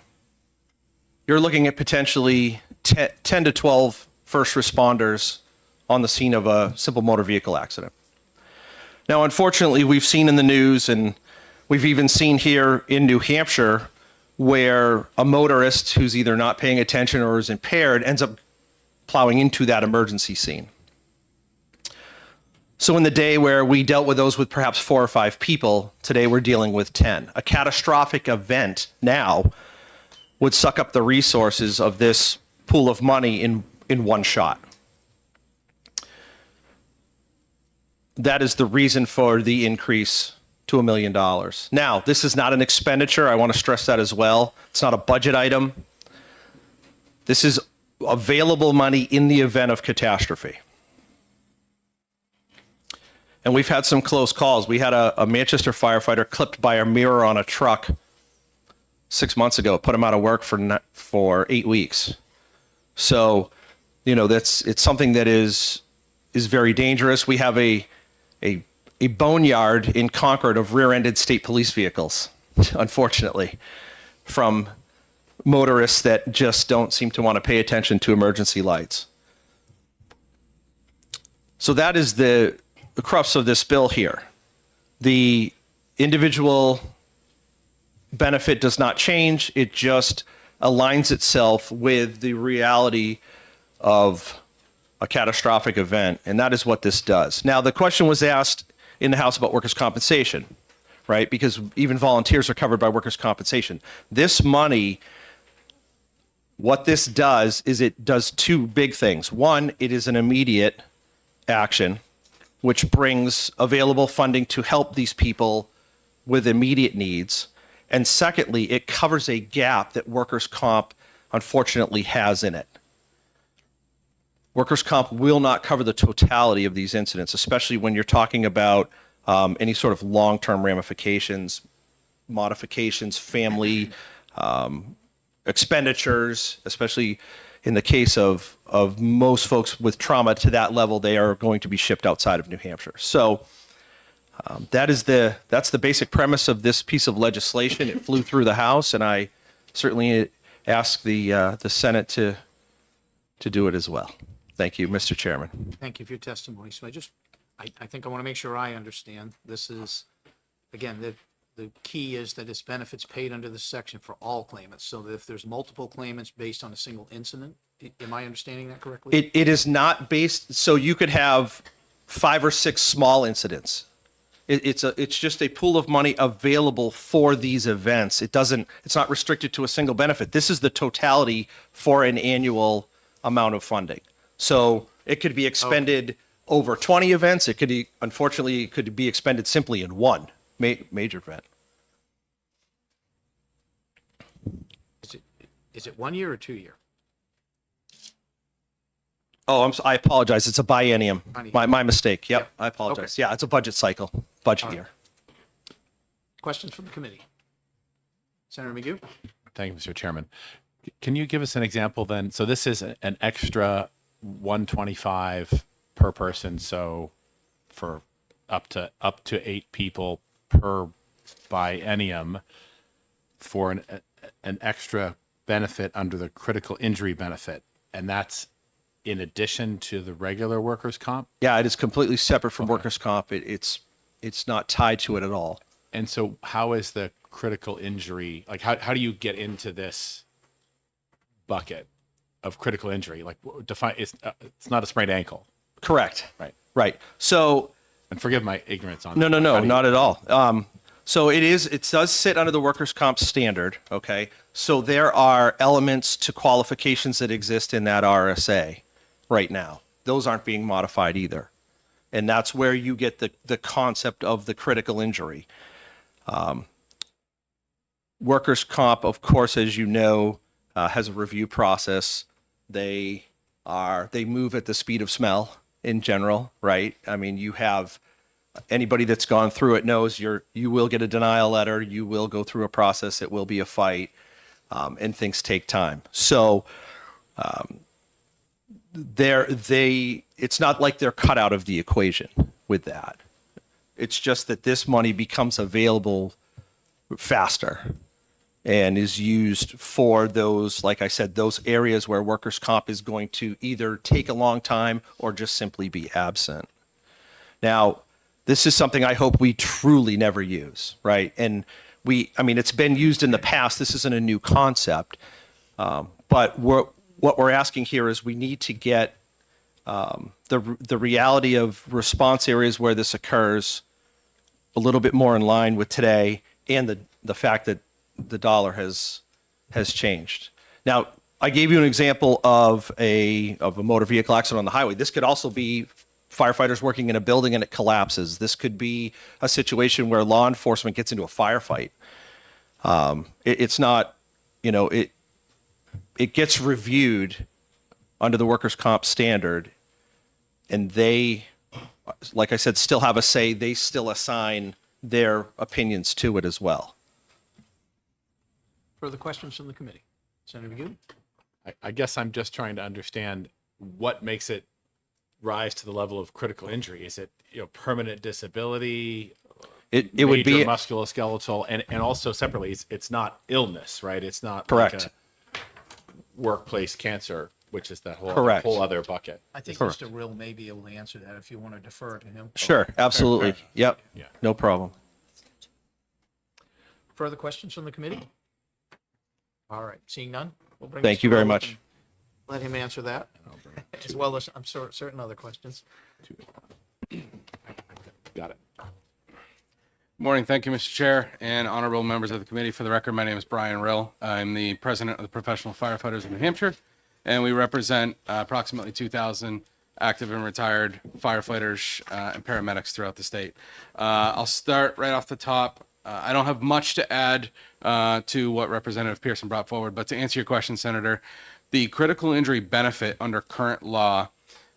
you're looking at potentially 10 to 12 first responders on the scene of a simple motor vehicle accident. Now, unfortunately, we've seen in the news, and we've even seen here in New Hampshire, where a motorist who's either not paying attention or is impaired ends up plowing into that emergency scene. So in the day where we dealt with those with perhaps 4 or 5 people, today we're dealing with 10. A catastrophic event now would suck up the resources of this pool of money in one shot. That is the reason for the increase to $1 million. Now, this is not an expenditure. I want to stress that as well. It's not a budget item. This is available money in the event of catastrophe. And we've had some close calls. We had a Manchester firefighter clipped by a mirror on a truck 6 months ago. It put him out of work for 8 weeks. So, it's something that is very dangerous. We have a boneyard in Concord of rear-ended state police vehicles, unfortunately, from motorists that just don't seem to want to pay attention to emergency lights. So that is the crux of this bill here. The individual benefit does not change. It just aligns itself with the reality of a catastrophic event, and that is what this does. Now, the question was asked in the House about workers' compensation, right? Because even volunteers are covered by workers' compensation. This money, what this does is it does 2 big things. One, it is an immediate action, which brings available funding to help these people with immediate needs. And secondly, it covers a gap that workers' comp unfortunately has in it. Workers' comp will not cover the totality of these incidents, especially when you're talking about any sort of long-term ramifications, modifications, family expenditures, especially in the case of most folks with trauma to that level, they are going to be shipped outside of New Hampshire. So that's the basic premise of this piece of legislation. It flew through the House, and I certainly ask the Senate to do it as well. Thank you, Mr. Chairman. Thank you for your testimony. So I think I want to make sure I understand. This is, again, the key is that it's benefits paid under this section for all claimants. So that if there's multiple claimants based on a single incident, am I understanding that correctly? It is not based, so you could have 5 or 6 small incidents. It's just a pool of money available for these events. It's not restricted to a single benefit. This is the totality for an annual amount of funding. So it could be expended over 20 events. It could be, unfortunately, it could be expended simply in one major event. Is it 1 year or 2 year? Oh, I apologize. It's a biennium. My mistake. Yep. I apologize. Okay. Yeah, it's a budget cycle, budget year. Questions from the committee? Senator McGee? Thank you, Mr. Chairman. Can you give us an example then? So this is an extra 125 per person. So for up to 8 people per biennium for an extra benefit under the critical injury benefit. And that's in addition to the regular workers' comp? Yeah, it is completely separate from workers' comp. It's not tied to it at all. And so how is the critical injury, like how do you get into this bucket of critical injury? Like define, it's not a sprained ankle. Correct. Right. Right. So, and forgive my ignorance on no, how do you- not at all. So it does sit under the workers' comp standard. Okay. So there are elements to qualifications that exist in that RSA right now. Those aren't being modified either. And that's where you get the concept of the critical injury. Workers' comp, of course, as you know, has a review process. They move at the speed of smell in general, right? I mean, you have anybody that's gone through it knows you will get a denial letter. You will go through a process. It will be a fight, and things take time. So it's not like they're cut out of the equation with that. It's just that this money becomes available faster. and is used for those, like I said, those areas where workers' comp is going to either take a long time or just simply be absent. Now, this is something I hope we truly never use, right? And I mean, it's been used in the past. This isn't a new concept. But what we're asking here is we need to get the reality of response areas where this occurs a little bit more in line with today, and the fact that the dollar has changed. Now, I gave you an example of a motor vehicle accident on the highway. This could also be firefighters working in a building and it collapses. This could be a situation where law enforcement gets into a firefight. It's not, it gets reviewed under the workers' comp standard, and they, like I said, still have a say. They still assign their opinions to it as well. Further questions from the committee? Senator Magoo? I guess I'm just trying to understand what makes it rise to the level of critical injury. Is it, permanent disability? It would be major musculoskeletal, and also separately, it's not illness, right? It's not Correct. like a workplace cancer, which is that Correct. whole other bucket. I think Correct. Mr. Rill may be able to answer that if you want to defer to him. Sure, absolutely. Yep. Yeah. No problem. Further questions from the committee? All right, seeing none, we'll bring. Thank Mr. you very Rill up much. and Let him answer that, as well as, I'm sure, certain other questions. Got it. Morning. Thank you, Mr. Chair and honorable members of the committee. For the record, my name is Brian Rill. I'm the president of the Professional Firefighters of New Hampshire, and we represent approximately 2,000 active and retired firefighters and paramedics throughout the state. I'll start right off the top. I don't have much to add to what Representative Pearson brought forward, but to answer your question, Senator, the critical injury benefit under current law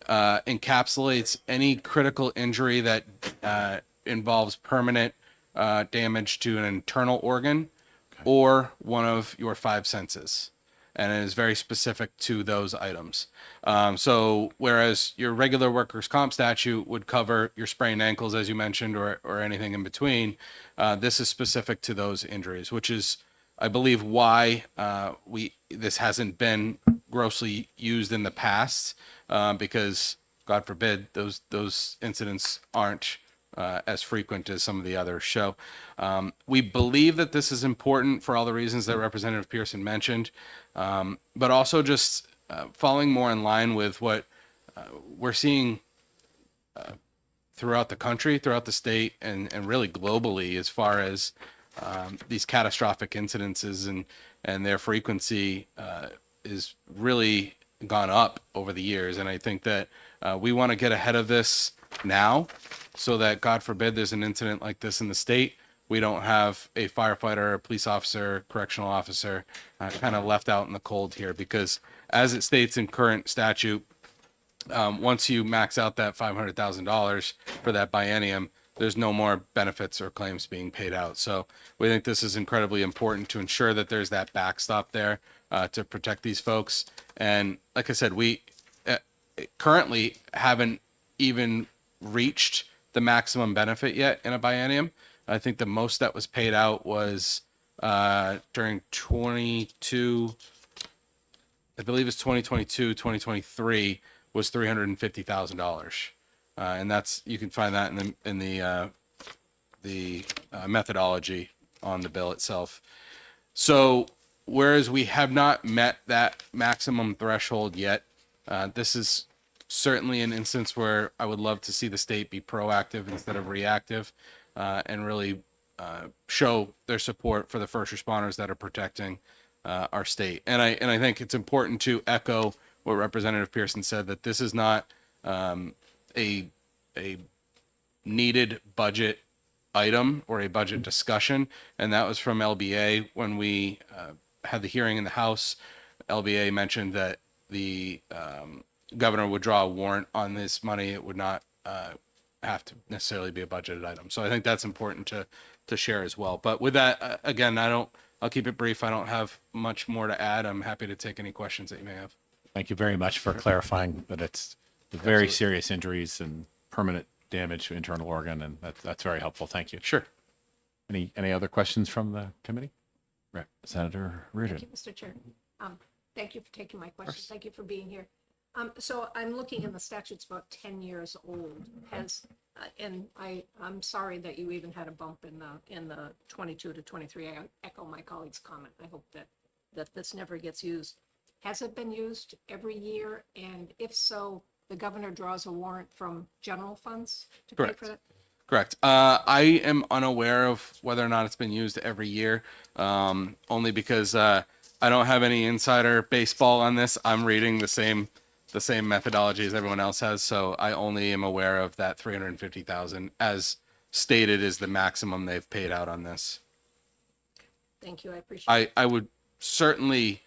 encapsulates any critical injury that involves permanent damage to an internal organ or one of your 5 senses, and it is very specific to those items. So whereas your regular workers' comp statute would cover your sprained ankles, as you mentioned, or anything in between, this is specific to those injuries, which is, I believe, why this hasn't been grossly used in the past, because God forbid those incidents aren't as frequent as some of the others. So we believe that this is important for all the reasons that Representative Pearson mentioned, but also just falling more in line with what we're seeing throughout the country, throughout the state, and really globally, as far as these catastrophic incidences and their frequency is really gone up over the years. And I think that we want to get ahead of this now, so that, God forbid, there's an incident like this in the state, we don't have a firefighter, a police officer, correctional officer kind of left out in the cold here. Because as it states in current statute, once you max out that $500,000 for that biennium, there's no more benefits or claims being paid out. So we think this is incredibly important to ensure that there's that backstop there to protect these folks. And like I said, we currently haven't even reached the maximum benefit yet in a biennium. I think the most that was paid out was during 22, I believe it's 2022, 2023 was $350,000. And that's, you can find that in the methodology on the bill itself. So whereas we have not met that maximum threshold yet, this is certainly an instance where I would love to see the state be proactive instead of reactive, and really show their support for the first responders that are protecting our state. And I think it's important to echo what Representative Pearson said, that this is not a needed budget item or a budget discussion, and that was from LBA when we had the hearing in the House. LBA mentioned that the governor would draw a warrant on this money. It would not have to necessarily be a budgeted item. So I think that's important to share as well. But with that, again, I'll keep it brief. I don't have much more to add. I'm happy to take any questions that you may have. Thank you very much for clarifying that it's very serious injuries and permanent damage to internal organ, and that's very helpful. Thank you. Sure. Any other questions from the committee? Senator Reardon. Thank you, Mr. Chair. Thank you for taking my question. Thank you for being here. So I'm looking in the statute's about 10 years old. And I'm sorry that you even had a bump in the 22 to 23. I echo my colleague's comment. I hope that this never gets used. Has it been used every year? And if so, the governor draws a warrant from general funds to pay Correct. for that? Correct. I am unaware of whether or not it's been used every year, only because I don't have any insider baseball on this. I'm reading the same methodology as everyone else has, so I only am aware of that 350,000 as stated is the maximum they've paid out on this. Thank you. I appreciate it. I would certainly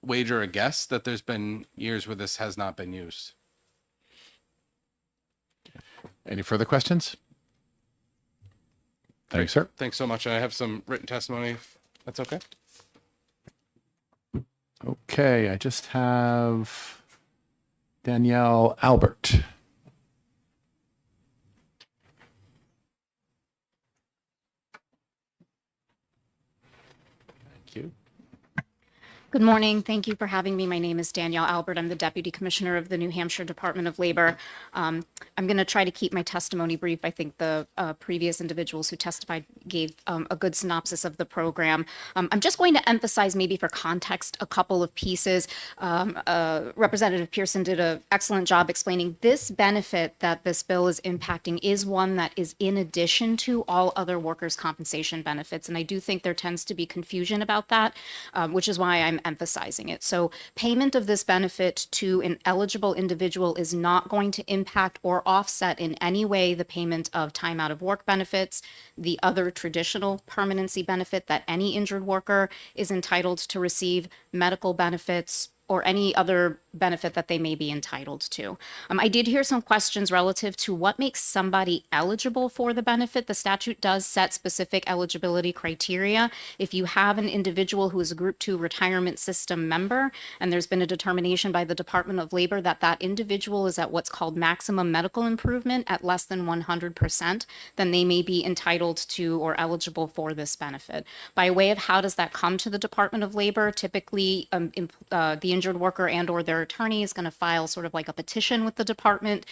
wager a guess that there's been years where this has not been used. Any further questions? Thank you, sir. Thanks so much. I have some written testimony, if that's okay. Okay, I just have Danielle Albert. Thank you. Good morning. Thank you for having me. My name is Danielle Albert. I'm the Deputy Commissioner of the New Hampshire Department of Labor. I'm going to try to keep my testimony brief. I think the previous individuals who testified gave a good synopsis of the program. I'm just going to emphasize, maybe for context, a couple of pieces. Representative Pearson did an excellent job explaining this benefit that this bill is impacting is one that is in addition to all other workers' compensation benefits. And I do think there tends to be confusion about that, which is why I'm emphasizing it. So payment of this benefit to an eligible individual is not going to impact or offset in any way the payment of time out of work benefits, the other traditional permanency benefit that any injured worker is entitled to receive, medical benefits, or any other benefit that they may be entitled to. I did hear some questions relative to what makes somebody eligible for the benefit. The statute does set specific eligibility criteria. If you have an individual who is a Group 2 retirement system member, and there's been a determination by the Department of Labor that that individual is at what's called maximum medical improvement at less than 100%, then they may be entitled to or eligible for this benefit. By way of how does that come to the Department of Labor, typically the injured worker and or their attorney is going to file sort of like a petition with the department,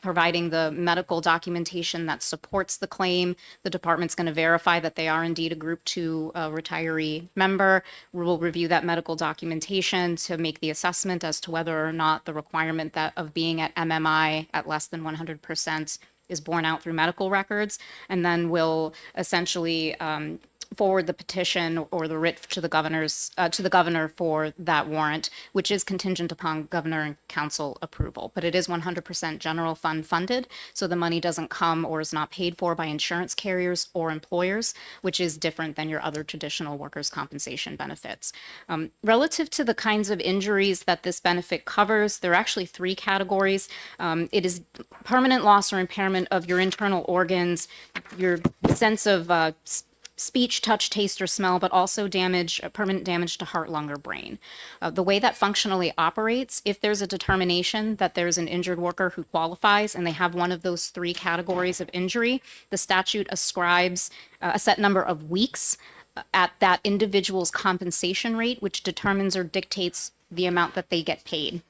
providing the medical documentation that supports the claim. The department's going to verify that they are indeed a Group 2 retiree member. We'll review that medical documentation to make the assessment as to whether or not the requirement that of being at MMI at less than 100% is borne out through medical records. And then we'll essentially forward the petition or the writ to the governor for that warrant, which is contingent upon governor and council approval. But it is 100% general fund funded, so the money doesn't come or is not paid for by insurance carriers or employers, which is different than your other traditional workers' compensation benefits. Relative to the kinds of injuries that this benefit covers, there are actually three categories. It is permanent loss or impairment of your internal organs, your sense of speech, touch, taste, or smell, but also permanent damage to heart, lung, or brain. The way that functionally operates, if there's a determination that there's an injured worker who qualifies and they have one of those three categories of injury, the statute ascribes a set number of weeks at that individual's compensation rate, which determines or dictates the amount that they get paid.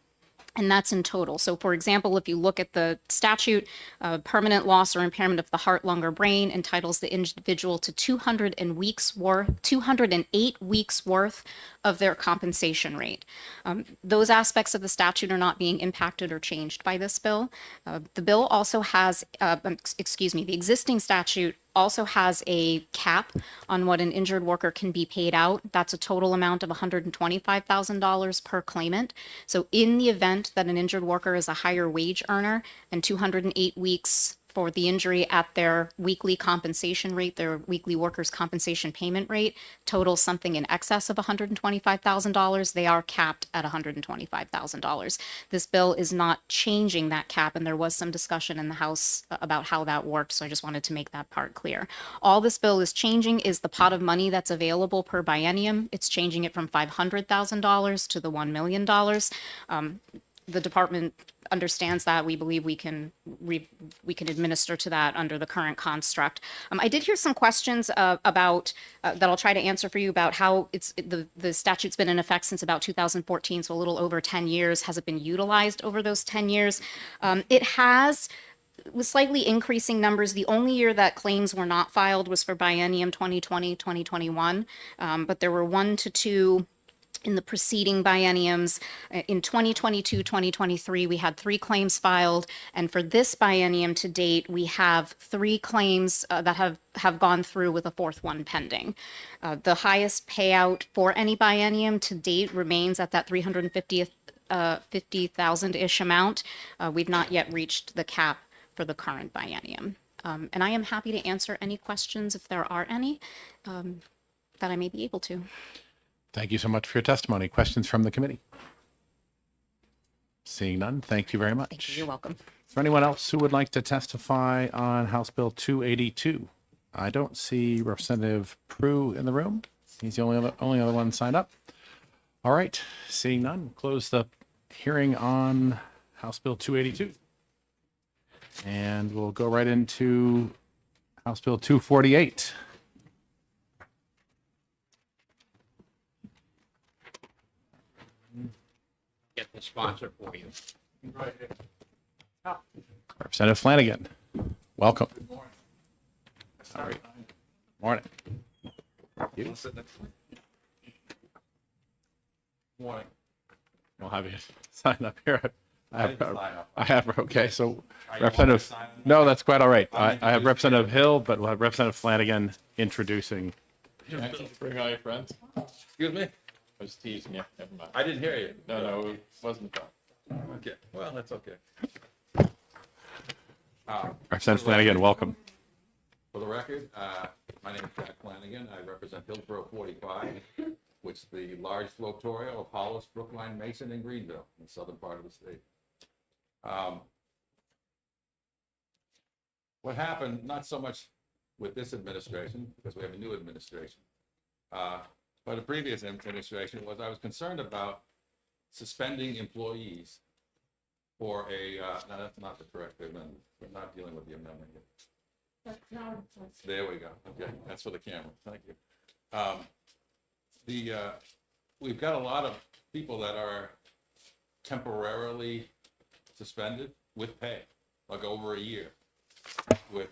And that's in total. So for example, if you look at the statute, permanent loss or impairment of the heart, lung, or brain entitles the individual to 208 weeks worth of their compensation rate. Those aspects of the statute are not being impacted or changed by this bill. The bill also has, the existing statute also has a cap on what an injured worker can be paid out. That's a total amount of $125,000 per claimant. So in the event that an injured worker is a higher wage earner and 208 weeks for the injury at their weekly compensation rate, their weekly workers' compensation payment rate, totals something in excess of $125,000, they are capped at $125,000. This bill is not changing that cap, and there was some discussion in the House about how that worked, so I just wanted to make that part clear. All this bill is changing is the pot of money that's available per biennium. It's changing it from $500,000 to the $1 million. The department understands that. We believe we can administer to that under the current construct. I did hear some questions about that I'll try to answer for you about how the statute's been in effect since about 2014, so a little over 10 years. Has it been utilized over those 10 years? It has, with slightly increasing numbers. The only year that claims were not filed was for biennium 2020-2021, but there were 1 to 2 in the preceding bienniums. In 2022-2023, we had 3 claims filed, and for this biennium to date, we have 3 claims that have gone through with a 4th one pending. The highest payout for any biennium to date remains at that 350,000-ish amount. We've not yet reached the cap for the current biennium. And I am happy to answer any questions, if there are any, that I may be able to. Thank you so much for your testimony. Questions from the committee? Seeing none, thank you very much. Thank you. You're welcome. Is there anyone else who would like to testify on House Bill 282? I don't see Representative Prue in the room. He's the only other one signed up. All right, seeing none, close the hearing on House Bill 282. And we'll go right into House Bill 248. Get the sponsor for you. Representative Flanagan, welcome. All right. Morning. You? Morning. We'll have you sign up here. I have, okay, so Representative, no, that's quite all right. I have Representative Hill, but we'll have Representative Flanagan introducing. Bring all your friends. Excuse me? I was teasing you, never mind. I didn't hear you. No, it wasn't fun. Okay, well, that's okay. Representative Flanagan, welcome. For the record, my name is Jack Flanagan. I represent Hillsborough 45, which is the large flottorial of Hollis, Brookline, Mason, and Greenville in the southern part of the state. What happened, not so much with this administration, because we have a new administration, but the previous administration, was I was concerned about suspending employees for a, no, that's not the correct amendment. We're not dealing with the amendment yet. There we go. Okay, that's for the camera. Thank you. We've got a lot of people that are temporarily suspended with pay, like over a year, with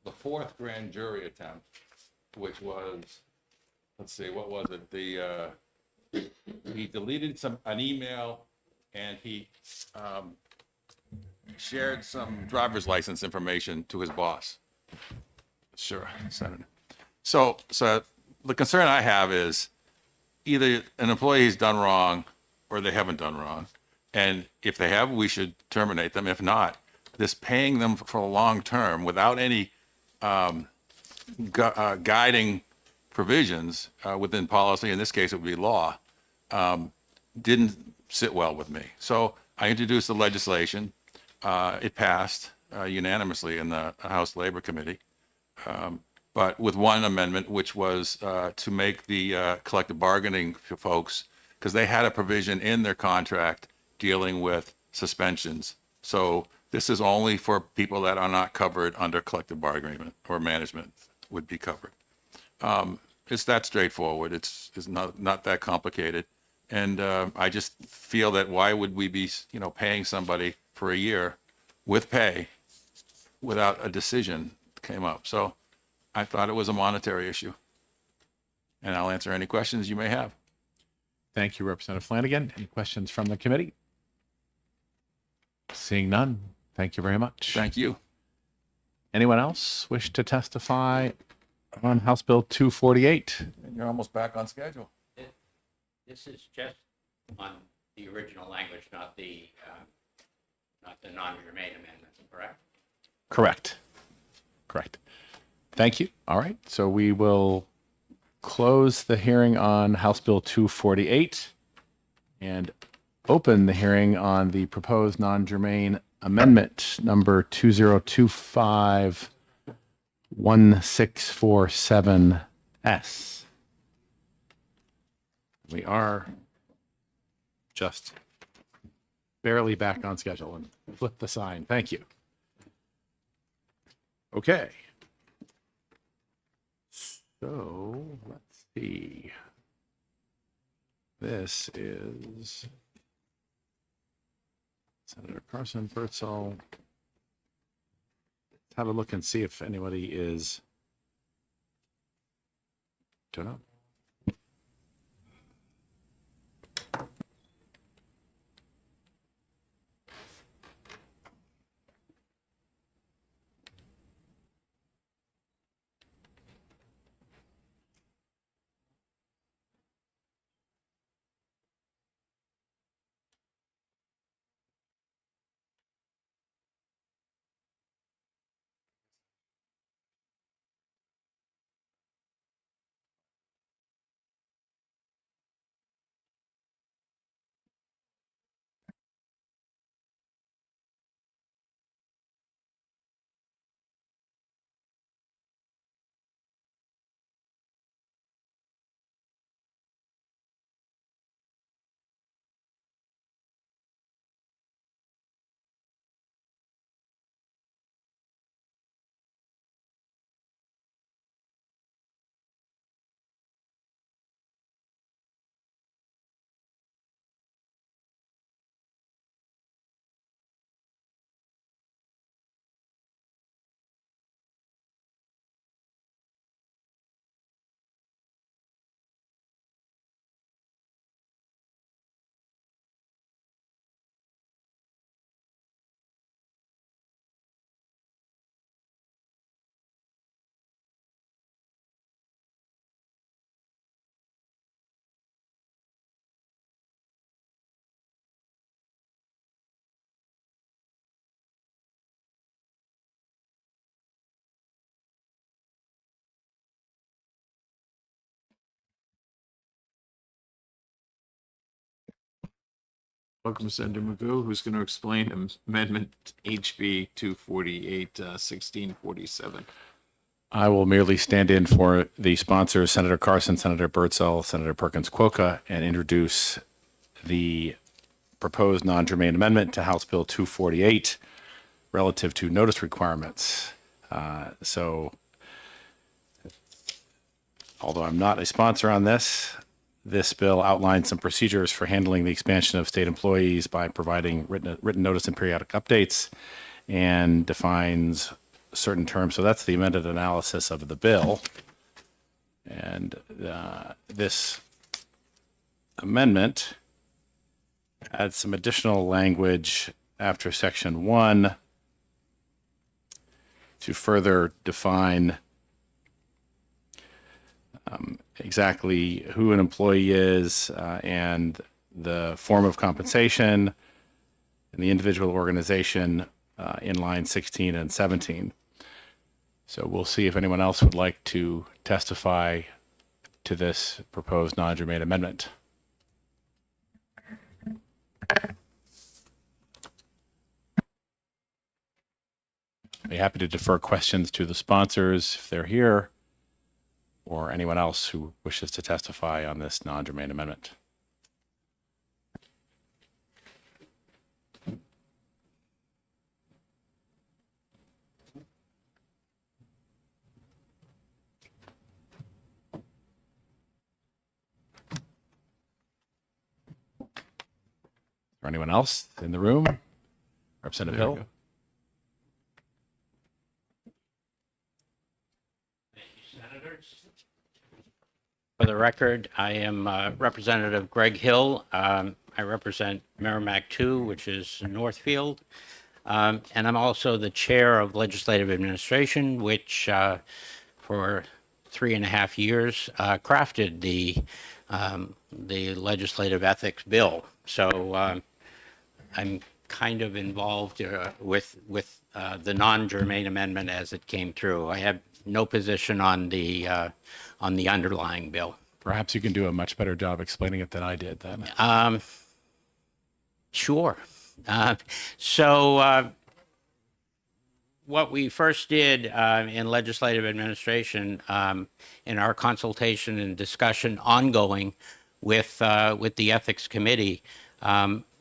the 4th grand jury attempt, which was, let's see, what was it? He deleted an email, and he shared some driver's license information to his boss. Sure, Senator. So the concern I have is either an employee's done wrong or they haven't done wrong. And if they have, we should terminate them. If not, this paying them for a long term without any guiding provisions within policy, in this case it would be law, didn't sit well with me. So I introduced the legislation. It passed unanimously in the House Labor Committee, but with one amendment, which was to make the collective bargaining folks, because they had a provision in their contract dealing with suspensions. So this is only for people that are not covered under collective bargaining or management would be covered. It's that straightforward. It's not that complicated. And I just feel that why would we be, paying somebody for a year with pay without a decision came up? So I thought it was a monetary issue. And I'll answer any questions you may have. Thank you, Representative Flanagan. Any questions from the committee? Seeing none, thank you very much. Thank you. Anyone else wish to testify on House Bill 248? And you're almost back on schedule. This is just on the original language, not the non-germane amendment, correct? Correct. Thank you. All right. So we will close the hearing on House Bill 248 and open the hearing on the proposed non-germane amendment number 2025-1647S. We are just barely back on schedule and flip the sign. Thank you. Okay. So let's see. This is Senator Carson Bertzel. Let's have a look and see if anybody is. Don't know. Welcome, Senator Magoo, who's going to explain Amendment HB 248, 1647. I will merely stand in for the sponsors, Senator Carson, Senator Bertzel, Senator Perkins Quokka, and introduce the proposed non-germane amendment to House Bill 248 relative to notice requirements. So, although I'm not a sponsor on this, this bill outlines some procedures for handling the expansion of state employees by providing written notice and periodic updates, and defines certain terms. So that's the amended analysis of the bill. And this amendment adds some additional language after Section 1 to further define exactly who an employee is and the form of compensation and the individual organization in line 16 and 17. So we'll see if anyone else would like to testify to this proposed non-germane amendment. I'd be happy to defer questions to the sponsors if they're here, or anyone else who wishes to testify on this non-germane amendment. Or anyone else in the room? Representative There we Hill? go. For the record, I am Representative Greg Hill. I represent Merrimack 2, which is Northfield. And I'm also the chair of Legislative Administration, which for 3.5 years crafted the legislative ethics bill. So I'm kind of involved with the non-germane amendment as it came through. I have no position on the underlying bill. Perhaps you can do a much better job explaining it than I did then. Sure. So what we first did in legislative administration in our consultation and discussion ongoing with the ethics committee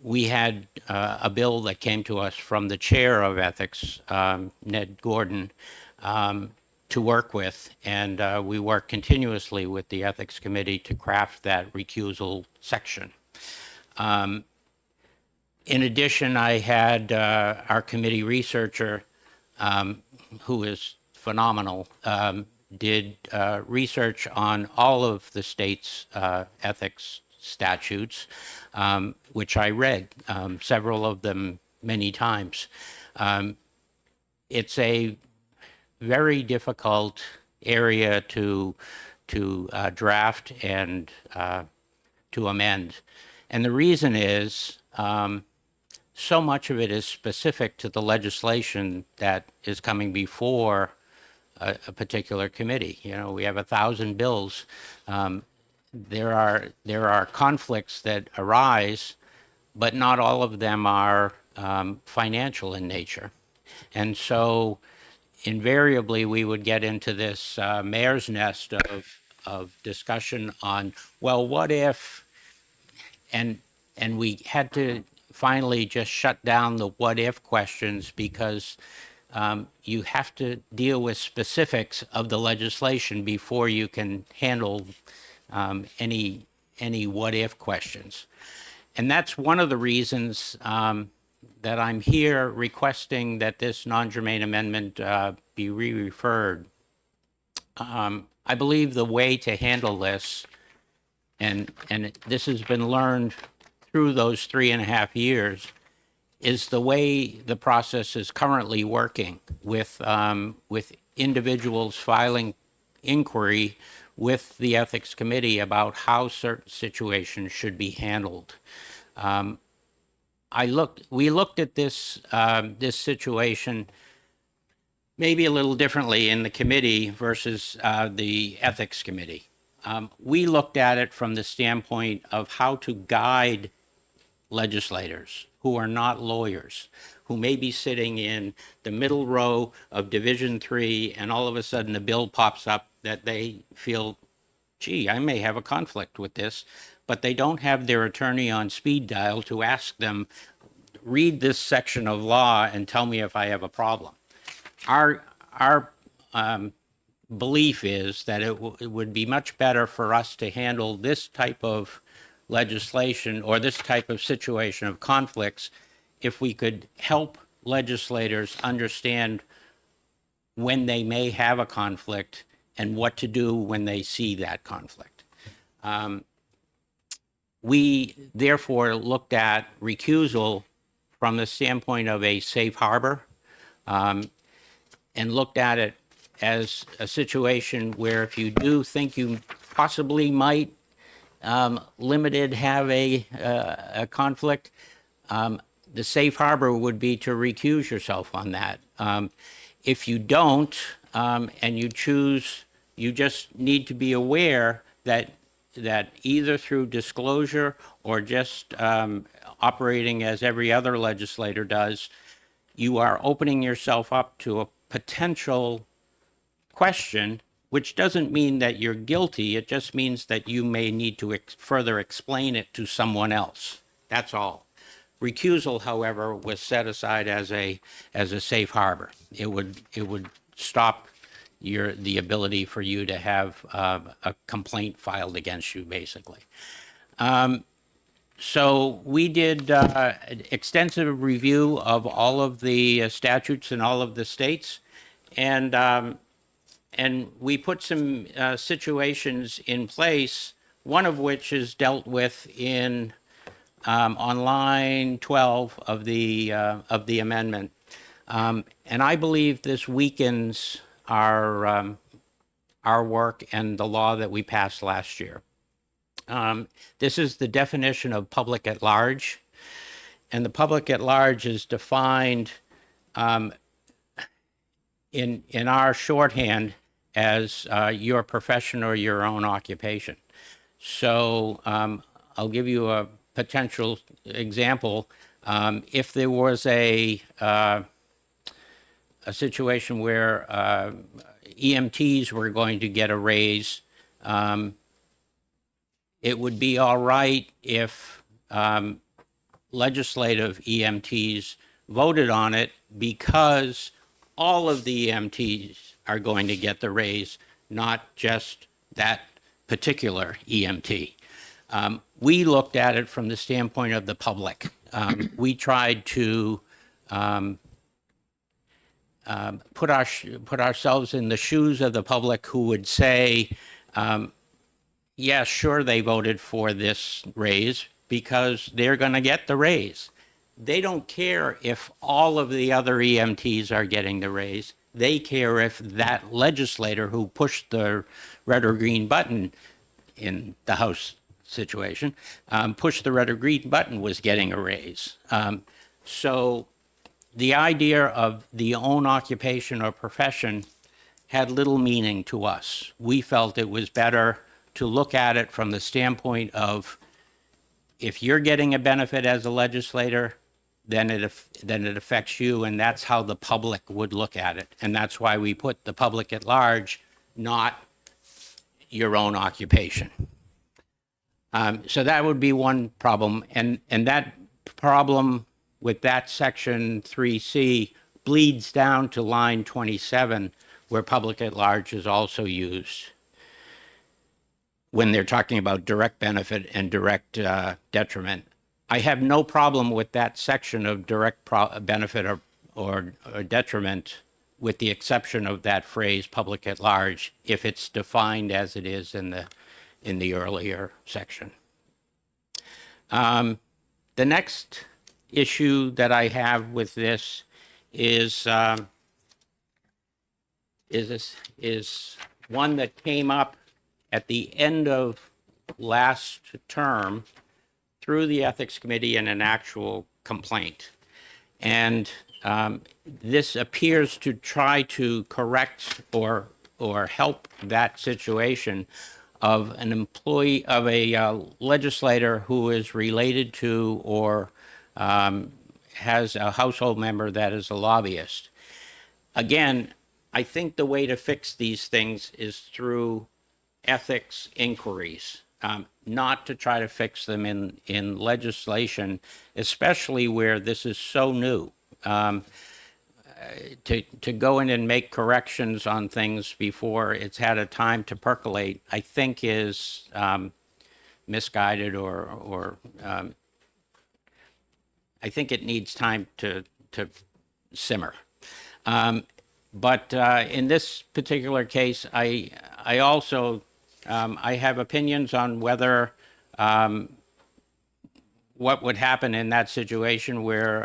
We had a bill that came to us from the chair of ethics, Ned Gordon, to work with, and we worked continuously with the ethics committee to craft that recusal section. In addition, I had our committee researcher, who is phenomenal, did research on all of the state's ethics statutes, which I read, several of them many times. It's a very difficult area to draft and to amend. And the reason is so much of it is specific to the legislation that is coming before a particular committee. You know, we have 1,000 bills. There are conflicts that arise, but not all of them are financial in nature. And so invariably we would get into this mare's nest of discussion on, well, what if, and we had to finally just shut down the what if questions because you have to deal with specifics of the legislation before you can handle any what if questions. And that's one of the reasons that I'm here requesting that this non-germane amendment be re-referred. I believe the way to handle this, and this has been learned through those 3.5 years, is the way the process is currently working with individuals filing inquiry with the ethics committee about how certain situations should be handled. We looked at this situation maybe a little differently in the committee versus the ethics committee. We looked at it from the standpoint of how to guide legislators who are not lawyers, who may be sitting in the middle row of Division 3, and all of a sudden a bill pops up that they feel, gee, I may have a conflict with this, but they don't have their attorney on speed dial to ask them, read this section of law and tell me if I have a problem. Our belief is that it would be much better for us to handle this type of legislation or this type of situation of conflicts if we could help legislators understand when they may have a conflict and what to do when they see that conflict. We therefore looked at recusal from the standpoint of a safe harbor, and looked at it as a situation where if you do think you possibly might limited have a conflict, the safe harbor would be to recuse yourself on that. If you don't, and you choose, you just need to be aware that either through disclosure or just operating as every other legislator does, you are opening yourself up to a potential question, which doesn't mean that you're guilty. It just means that you may need to further explain it to someone else. That's all. Recusal, however, was set aside as a safe harbor. It would stop the ability for you to have a complaint filed against you, basically. So we did an extensive review of all of the statutes in all of the states, and we put some situations in place, one of which is dealt with on line 12 of the amendment. And I believe this weakens our work and the law that we passed last year. This is the definition of public at large, and the public at large is defined in our shorthand as your profession or your own occupation. So I'll give you a potential example. If there was a situation where EMTs were going to get a raise, it would be all right if legislative EMTs voted on it because all of the EMTs are going to get the raise, not just that particular EMT. We looked at it from the standpoint of the public. We tried to put ourselves in the shoes of the public who would say, yeah, sure, they voted for this raise because they're going to get the raise. They don't care if all of the other EMTs are getting the raise. They care if that legislator who pushed the red or green button in the House situation, pushed the red or green button was getting a raise. So the idea of the own occupation or profession had little meaning to us. We felt it was better to look at it from the standpoint of if you're getting a benefit as a legislator, then it affects you, and that's how the public would look at it. And that's why we put the public at large, not your own occupation. So that would be one problem. And that problem with that section 3C bleeds down to line 27, where public at large is also used when they're talking about direct benefit and direct detriment. I have no problem with that section of direct benefit or detriment, with the exception of that phrase public at large, if it's defined as it is in the earlier section. The next issue that I have with this is one that came up at the end of last term through the Ethics Committee in an actual complaint. And this appears to try to correct or help that situation of an employee, of a legislator who is related to or has a household member that is a lobbyist. Again, I think the way to fix these things is through ethics inquiries, not to try to fix them in legislation, especially where this is so new. To go in and make corrections on things before it's had a time to percolate, I think is misguided or I think it needs time to simmer. But in this particular case, I also I have opinions on whether what would happen in that situation where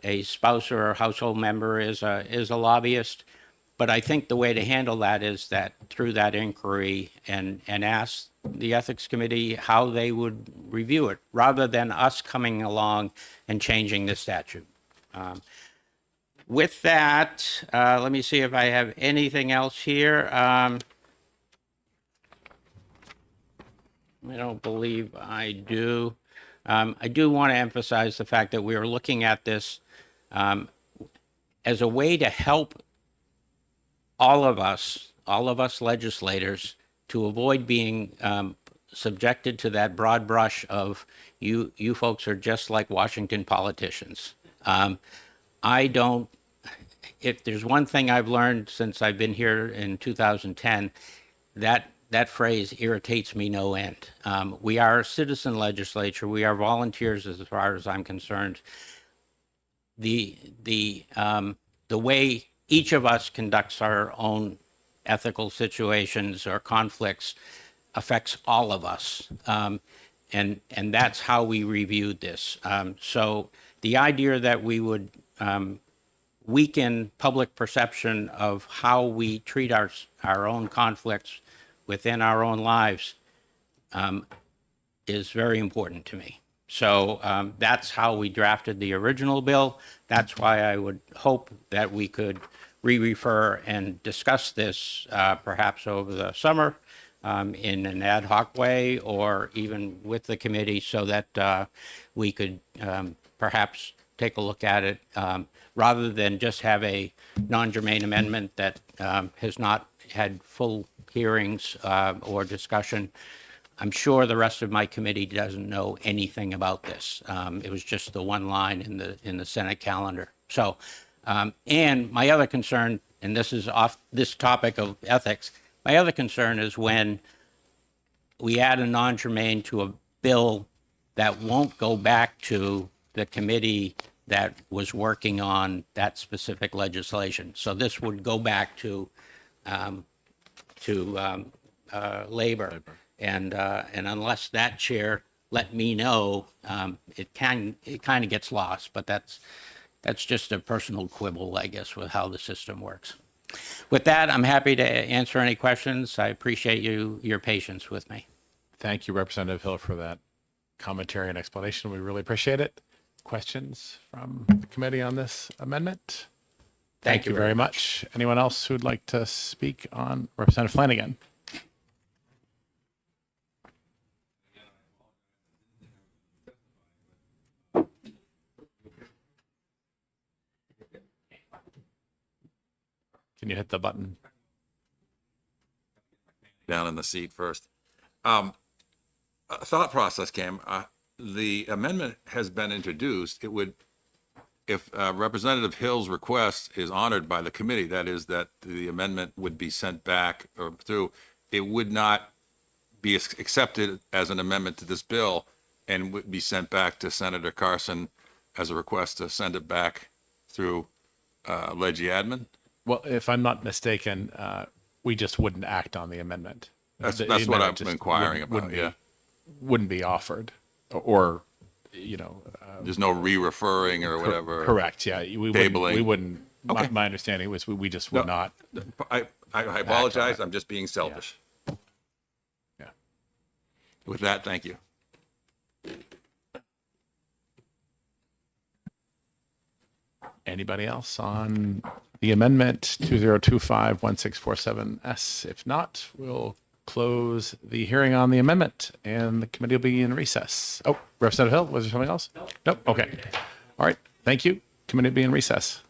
a spouse or a household member is a lobbyist. But I think the way to handle that is that through that inquiry and ask the Ethics Committee how they would review it, rather than us coming along and changing the statute. With that, let me see if I have anything else here. I don't believe I do. I do want to emphasize the fact that we are looking at this as a way to help all of us legislators, to avoid being subjected to that broad brush of you folks are just like Washington politicians. If there's one thing I've learned since I've been here in 2010, that phrase irritates me no end. We are a citizen legislature. We are volunteers as far as I'm concerned. The way each of us conducts our own ethical situations or conflicts affects all of us. And that's how we reviewed this. So the idea that we would weaken public perception of how we treat our own conflicts within our own lives is very important to me. So that's how we drafted the original bill. That's why I would hope that we could re-refer and discuss this perhaps over the summer in an ad hoc way, or even with the committee, so that we could perhaps take a look at it rather than just have a non-germane amendment that has not had full hearings or discussion. I'm sure the rest of my committee doesn't know anything about this. It was just the one line in the Senate calendar. So, and my other concern, and this is off this topic of ethics, my other concern is when we add a non-germane to a bill that won't go back to the committee that was working on that specific legislation. So this would go back to labor. And unless that chair let me know, it kind of gets lost, but that's just a personal quibble, I guess, with how the system works. With that, I'm happy to answer any questions. I appreciate your patience with me. Thank you, Representative Hill, for that commentary and explanation. We really appreciate it. Questions from the committee on this amendment? Thank you very much. Anyone else who'd like to speak on Representative Flanagan? Can you hit the button? Down in the seat first. A thought process came. The amendment has been introduced. It would, if Representative Hill's request is honored by the committee, that is, that the amendment would be sent back or through, it would not be accepted as an amendment to this bill and would be sent back to Senator Carson as a request to send it back through Leggy Admin. Well, if I'm not mistaken, we just wouldn't act on the amendment. That's The what amendment I'm just inquiring about, wouldn't be- yeah. Wouldn't be offered, or, you know. There's no re-referring or whatever. Correct, yeah. We Tabling. wouldn't, Okay. my understanding was we just would No, not. I apologize. I'm just being selfish. Yeah. With that, thank you. Anybody else on the amendment 2025-1647S? If not, we'll close the hearing on the amendment and the committee will be in recess. Oh, Representative Hill, was there something else? Nope. Okay. All right. Thank you. Committee will be in recess.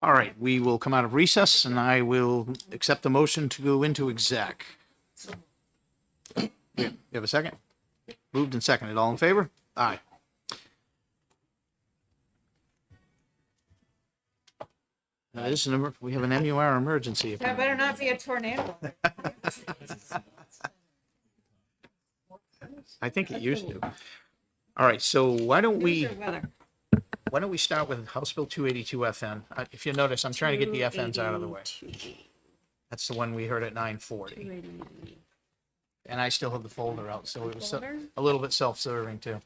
All right, we will come out of recess and I will accept the motion to go into exec. You have a second? Moved and seconded. All in favor? Aye. This is we have an MUR emergency. That better not be a tornado. I think it used to. All right, so why don't we Weather. start with House Bill 282 FN? If you notice, I'm trying to get the FNs out of the way. That's the one we heard at 9:40. And I still have the folder out, so it was a little bit self-serving too.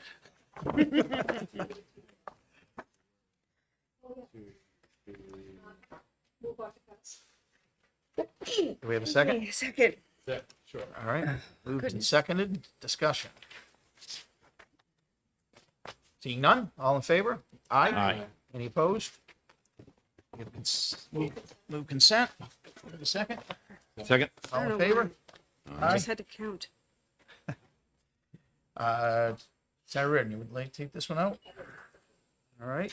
Do we have a second? Second. Sure. All right, moved and seconded, discussion. Seeing none, all in favor? Aye. Aye. Any opposed? We have move consent, have a second? Second. All in favor? I just had to count. Sarah Reardon, you would like to take this one out? All right.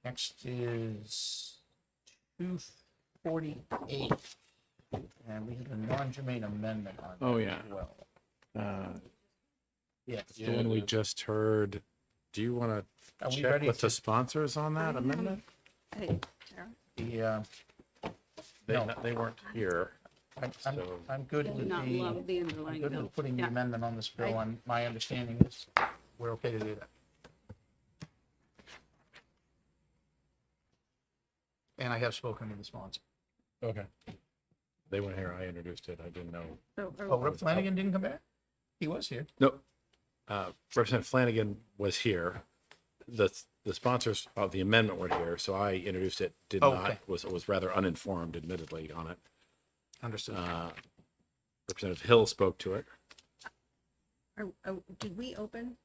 Next is 248. And we have a non-germane amendment on that Oh, yeah. as well. It's Yeah. the one we just heard. Do you want Are to we check ready with to- the sponsors on that amendment? Hey, Tara. The, No. They weren't here. So- I'm good Did with not love the I'm underlying good bill. with putting the Yeah. amendment on this bill, I- and my understanding is we're okay to do that. And I have spoken to the sponsor. Okay. They weren't here. I introduced it. I didn't know. Oh, Rep. Flanagan didn't come back? He was here. No. Representative Flanagan was here. The sponsors of the amendment were here, so I introduced it, did Oh, not, okay. was rather uninformed admittedly on it. Understood. Representative Hill spoke to it. Did we open?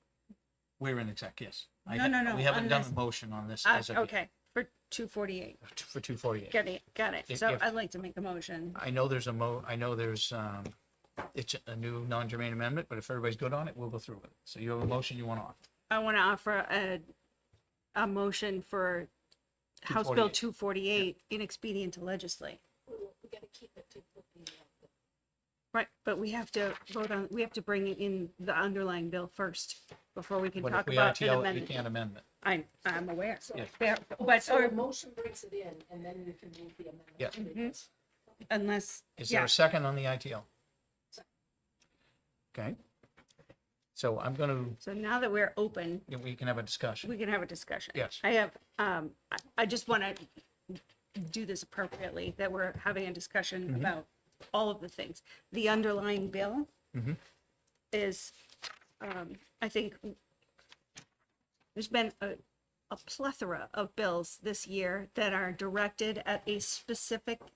We're in exec, yes. No, We haven't done unless- a motion on this as of yet, Okay, for 248. for 248. Got it. If- So if- I'd like to make a motion. I know there's it's a new non-germane amendment, but if everybody's good on it, we'll go through with it. So you have a motion you want to offer? I want to offer a motion for House Bill 248 inexpedient to legislate. Right, but we have to we have to bring in the underlying bill first before we can But if talk we about an RTL it, we amendment. can't amend it. I'm aware. Yeah. But, or, motion brings it in, and then you can move the amendment. Yeah. unless, Is there yeah, a second on the ITL? Okay. So I'm gonna, so now that we're open, we can have a discussion. we can have a discussion. Yes. I have, I just want to do this appropriately, that we're having a discussion about all of the things. The underlying bill is, I think, there's been a plethora of bills this year that are directed at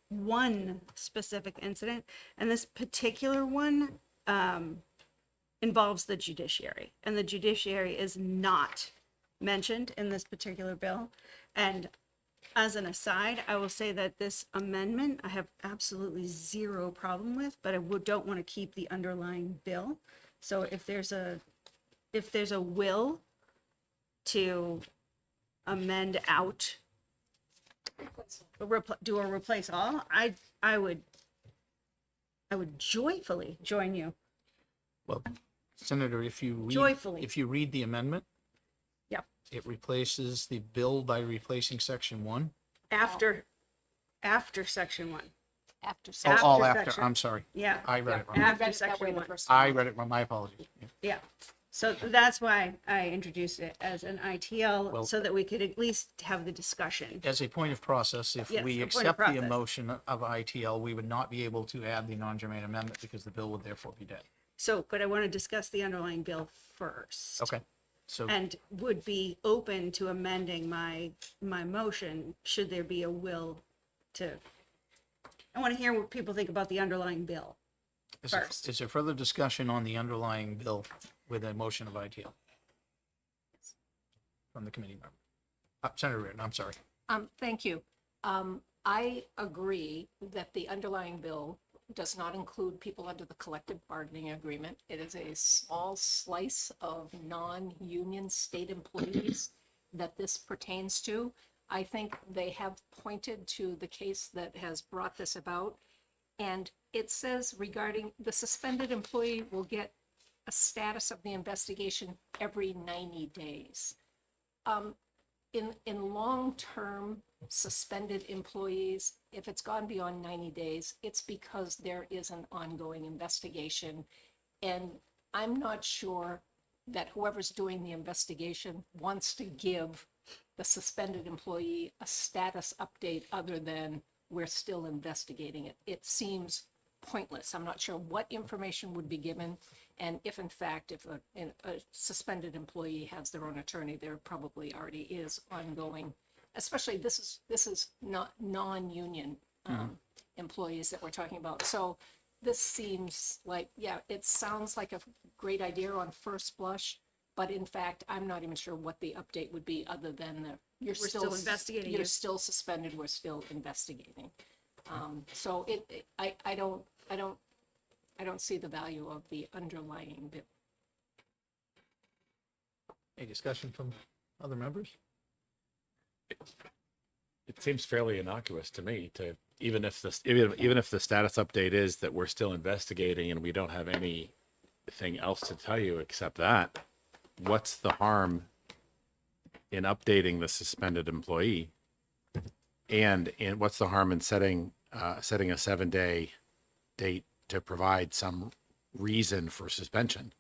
one specific incident. And this particular one, involves the judiciary, and the judiciary is not mentioned in this particular bill. And as an aside, I will say that this amendment, I have absolutely zero problem with, but I don't want to keep the underlying bill. So if there's a will to amend out, do a replace all, I would joyfully join you. Well, Senator, if you Joyfully. read the amendment, Yep. it replaces the bill by replacing section 1. After section 1. After Oh, all After after, section- I'm sorry. Yeah. I read it wrong. After read it that way section the 1. first time. I read it wrong, my apologies. Yeah. Yeah. So that's why I introduced it as an ITL, Well- so that we could at least have the discussion. As a point of process, if Yes, we a point of accept the process. emotion of ITL, we would not be able to add the non-germane amendment because the bill would therefore be dead. So, but I want to discuss the underlying bill first. Okay, so, And would be open to amending my motion, should there be a will to, I want to hear what people think about the underlying bill. first. is there further discussion on the underlying bill with a motion of ITL? From the committee member. Senator Reardon, I'm sorry. Thank you. I agree that the underlying bill does not include people under the collective bargaining agreement. It is a small slice of non-union state employees that this pertains to. I think they have pointed to the case that has brought this about. And it says regarding the suspended employee will get a status of the investigation every 90 days. In long-term suspended employees, if it's gone beyond 90 days, it's because there is an ongoing investigation. And I'm not sure that whoever's doing the investigation wants to give the suspended employee a status update other than we're still investigating it. It seems pointless. I'm not sure what information would be given. And if in fact, if a suspended employee has their own attorney, there probably already is ongoing, especially this is not non-union employees that we're talking about. So this seems like, yeah, it sounds like a great idea on first blush, but in fact, I'm not even sure what the update would be other than we're still investigating You're you. still suspended. We're still investigating. So I don't see the value of the underlying bill. Any discussion from other members? It seems fairly innocuous to me to, even if the status update is that we're still investigating and we don't have anything else to tell you except that, what's the harm in updating the suspended employee? And what's the harm in setting a 7-day date to provide some reason for suspension?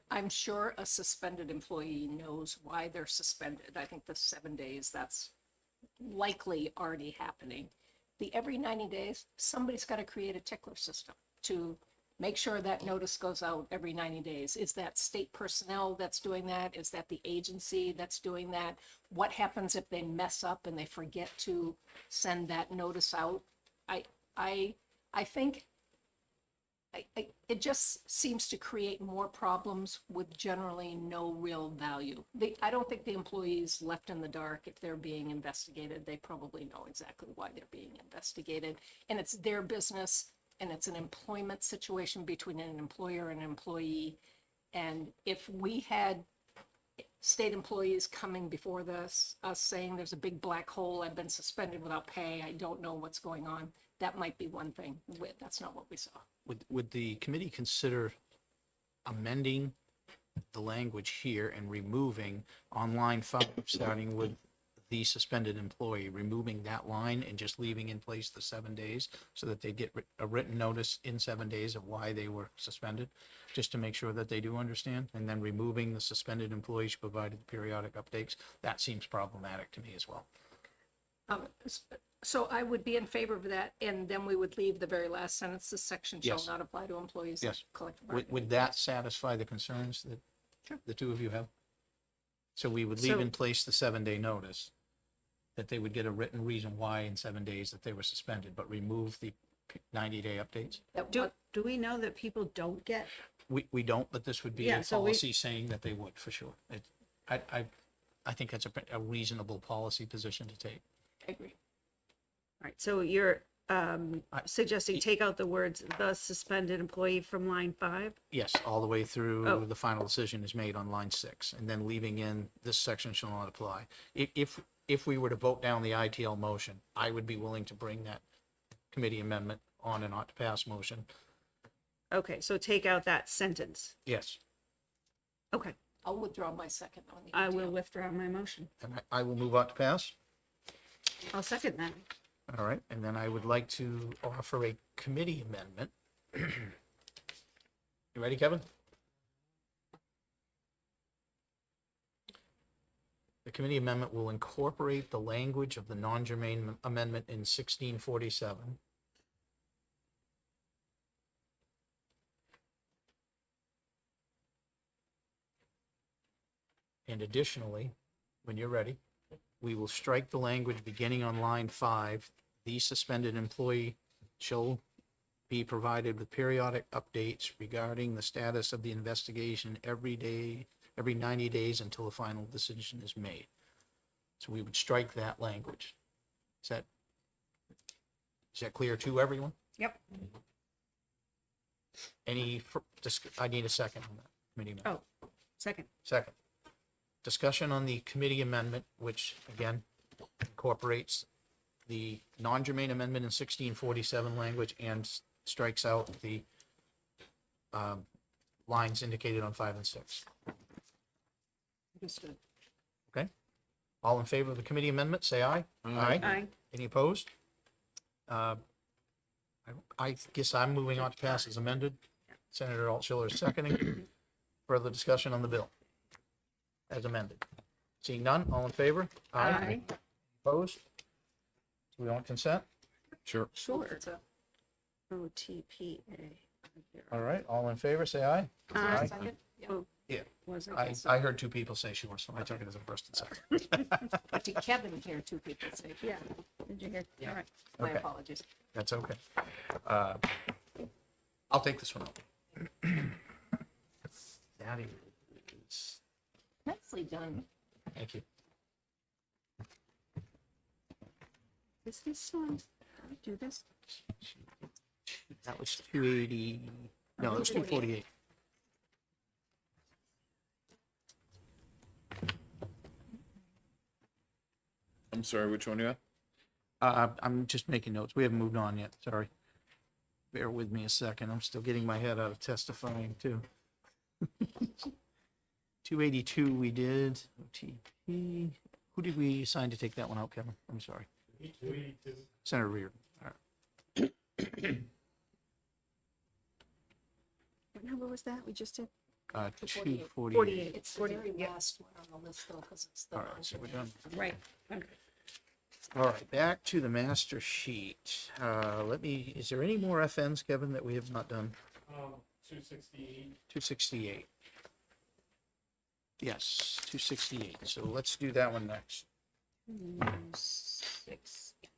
I'm sure a suspended employee knows why they're suspended. I think the 7 days, that's likely already happening. The every 90 days, somebody's got to create a tickler system to make sure that notice goes out every 90 days. Is that state personnel that's doing that? Is that the agency that's doing that? What happens if they mess up and they forget to send that notice out? I think it just seems to create more problems with generally no real value. I don't think the employees left in the dark if they're being investigated. They probably know exactly why they're being investigated. And it's their business, and it's an employment situation between an employer and an employee. And if we had state employees coming before us saying there's a big black hole, I've been suspended without pay, I don't know what's going on, that might be one thing. That's not what we saw. Would the committee consider amending the language here and removing on line 5, starting with the suspended employee, removing that line and just leaving in place the 7 days so that they get a written notice in 7 days of why they were suspended, just to make sure that they do understand, and then removing the suspended employees who provided periodic updates? That seems problematic to me as well. So I would be in favor of that, and then we would leave the very last sentence, this section shall Yes. not apply to employees. of Yes. collective Would bargaining. that satisfy the concerns that the two of you have? So we would leave So- in place the 7-day notice, that they would get a written reason why in 7 days that they were suspended, but remove the 90-day updates? Do we know that people don't get? We don't, but this would be Yeah, a so we- policy saying that they would, for sure. I think that's a reasonable policy position to take. I agree. All right, so you're suggesting take out the words "the suspended employee" from line 5? Yes, all the way through Oh. the final decision is made on line 6, and then leaving in this section shall not apply. If we were to vote down the ITL motion, I would be willing to bring that committee amendment on an ought to pass motion. Okay, so take out that sentence. Yes, Okay, I'll withdraw my second on the. I will ETL. withdraw my motion. and I will move ought to pass. I'll second that. All right, and then I would like to offer a committee amendment. You ready, Kevin? The committee amendment will incorporate the language of the non-germane amendment in 1647. And additionally, when you're ready, we will strike the language beginning on line 5. The suspended employee shall be provided with periodic updates regarding the status of the investigation every 90 days until a final decision is made. So we would strike that language. Is that clear to everyone? Yep. I need a second on that committee. Oh, second. Second. discussion on the committee amendment, which again incorporates the non-germane amendment in 1647 language and strikes out the lines indicated on 5 and 6. Understood. Okay? All in favor of the committee amendment, say aye. Aye. Any opposed? I guess I'm moving on to pass as amended. Senator Altschiller is seconding. Further discussion on the bill as amended. Seeing none, all in favor? Aye. Opposed? Do we want consent? Sure. Sure. It's a OTPA. All right, all in favor, say aye. Aye. Second? Yeah. Oh, Yeah, was it? I heard two people say sure, so I took it as a first and second. But did Kevin hear two people say? Yeah. Did you hear? Yeah. All right. My Okay. apologies. That's okay. I'll take this one up. That is, Nicely done. thank you. Is this one? Did we do this? That was 280, no, it was 248. I'm sorry, which one you got? I'm just making notes. We haven't moved on yet, sorry. Bear with me a second. I'm still getting my head out of testifying too. 282 we did. OTP. Who did we assign to take that one out, Kevin? I'm sorry. 282. Senator Reardon. All right. What number was that? We just did? 248. It's the very last one on the list though, because it's the. All right, so we're done. Right. Okay. All right, back to the master sheet. Is there any more FNs, Kevin, that we have not done? 268. 268. Yes, 268. So let's do that one next. 6, 8.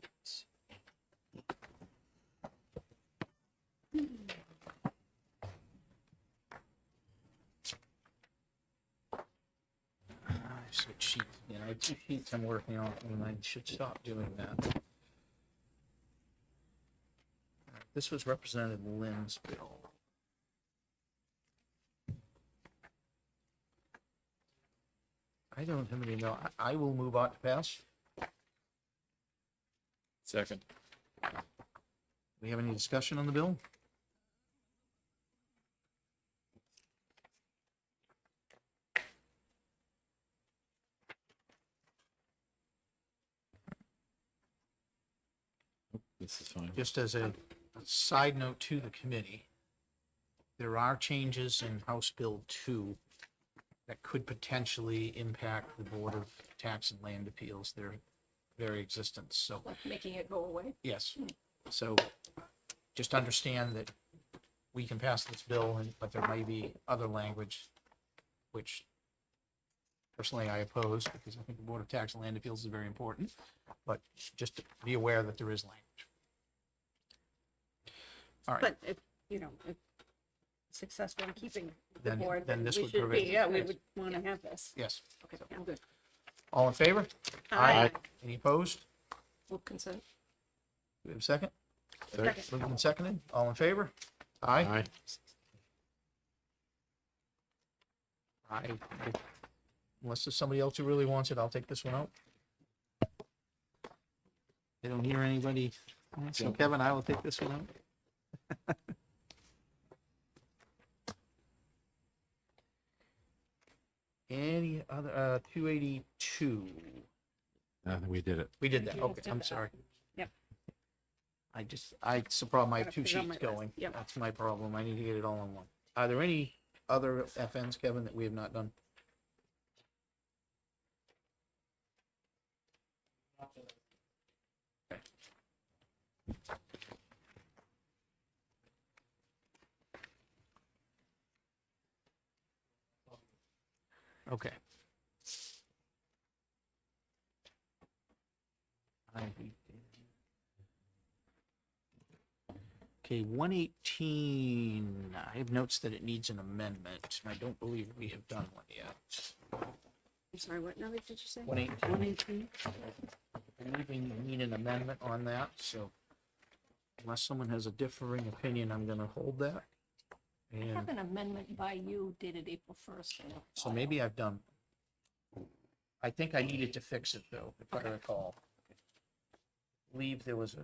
I said sheet, you know, 2 sheets I'm working on, and I should stop doing that. All right, this was Representative Lynn's bill. I don't have any, no, I will move on to pass. Second. We have any discussion on the bill? This is fine. Just as a side note to the committee, there are changes in House Bill 2 that could potentially impact the Board of Tax and Land Appeals, their very existence. So, Like making it go away. yes. So just understand that we can pass this bill, but there may be other language which personally I oppose because I think the Board of Tax and Land Appeals is very important. But just be aware that there is language. All right. But if, you know, if successful in keeping the Then- board, then then this we would should prevent- be, yeah, we yes. would want to have this. Yes. Okay, I'm good. All in favor? Aye. Any opposed? Move consent. Do we have a second? Second. Moved and seconded. All in favor? Aye. Aye. Unless there's somebody else who really wants it, I'll take this one out. I don't hear anybody. So Kevin, I will take this one out. Any other, 282? We did it. We did that. You Okay, just did I'm that. sorry. Yep. It's a problem. I have Gotta 2 put it on my sheets list. going. Yep. That's my problem. I need to get it all in one. Are there any other FNs, Kevin, that we have not done? Okay. Okay, 118, I have notes that it needs an amendment. I don't believe we have done one yet. I'm sorry, what number did you say? 118. 118. I believe we need an amendment on that, so unless someone has a differing opinion, I'm gonna hold that. I have And an amendment by you dated April 1st. in a so file. maybe I've done. I think I needed to fix it though, if I recall. I believe there was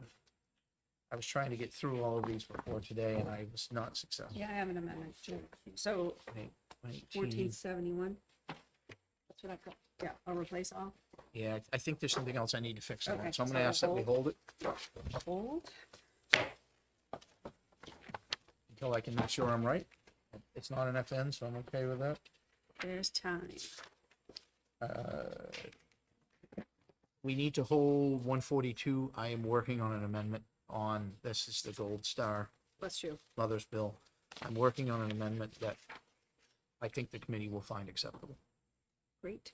I was trying to get through all of these before today and I was not successful. Yeah, I have an amendment too. So 1471. That's what I got. Yeah, I'll replace all. Yeah, I think there's something else I need to fix on Okay, that, so I'm so gonna ask that we hold it Hold. until I can make sure I'm right. It's not an FN, so I'm okay with that. There's time. We need to hold 142. I am working on an amendment on, this is the Gold Star Bless you. Mother's Bill. I'm working on an amendment that I think the committee will find acceptable. Great.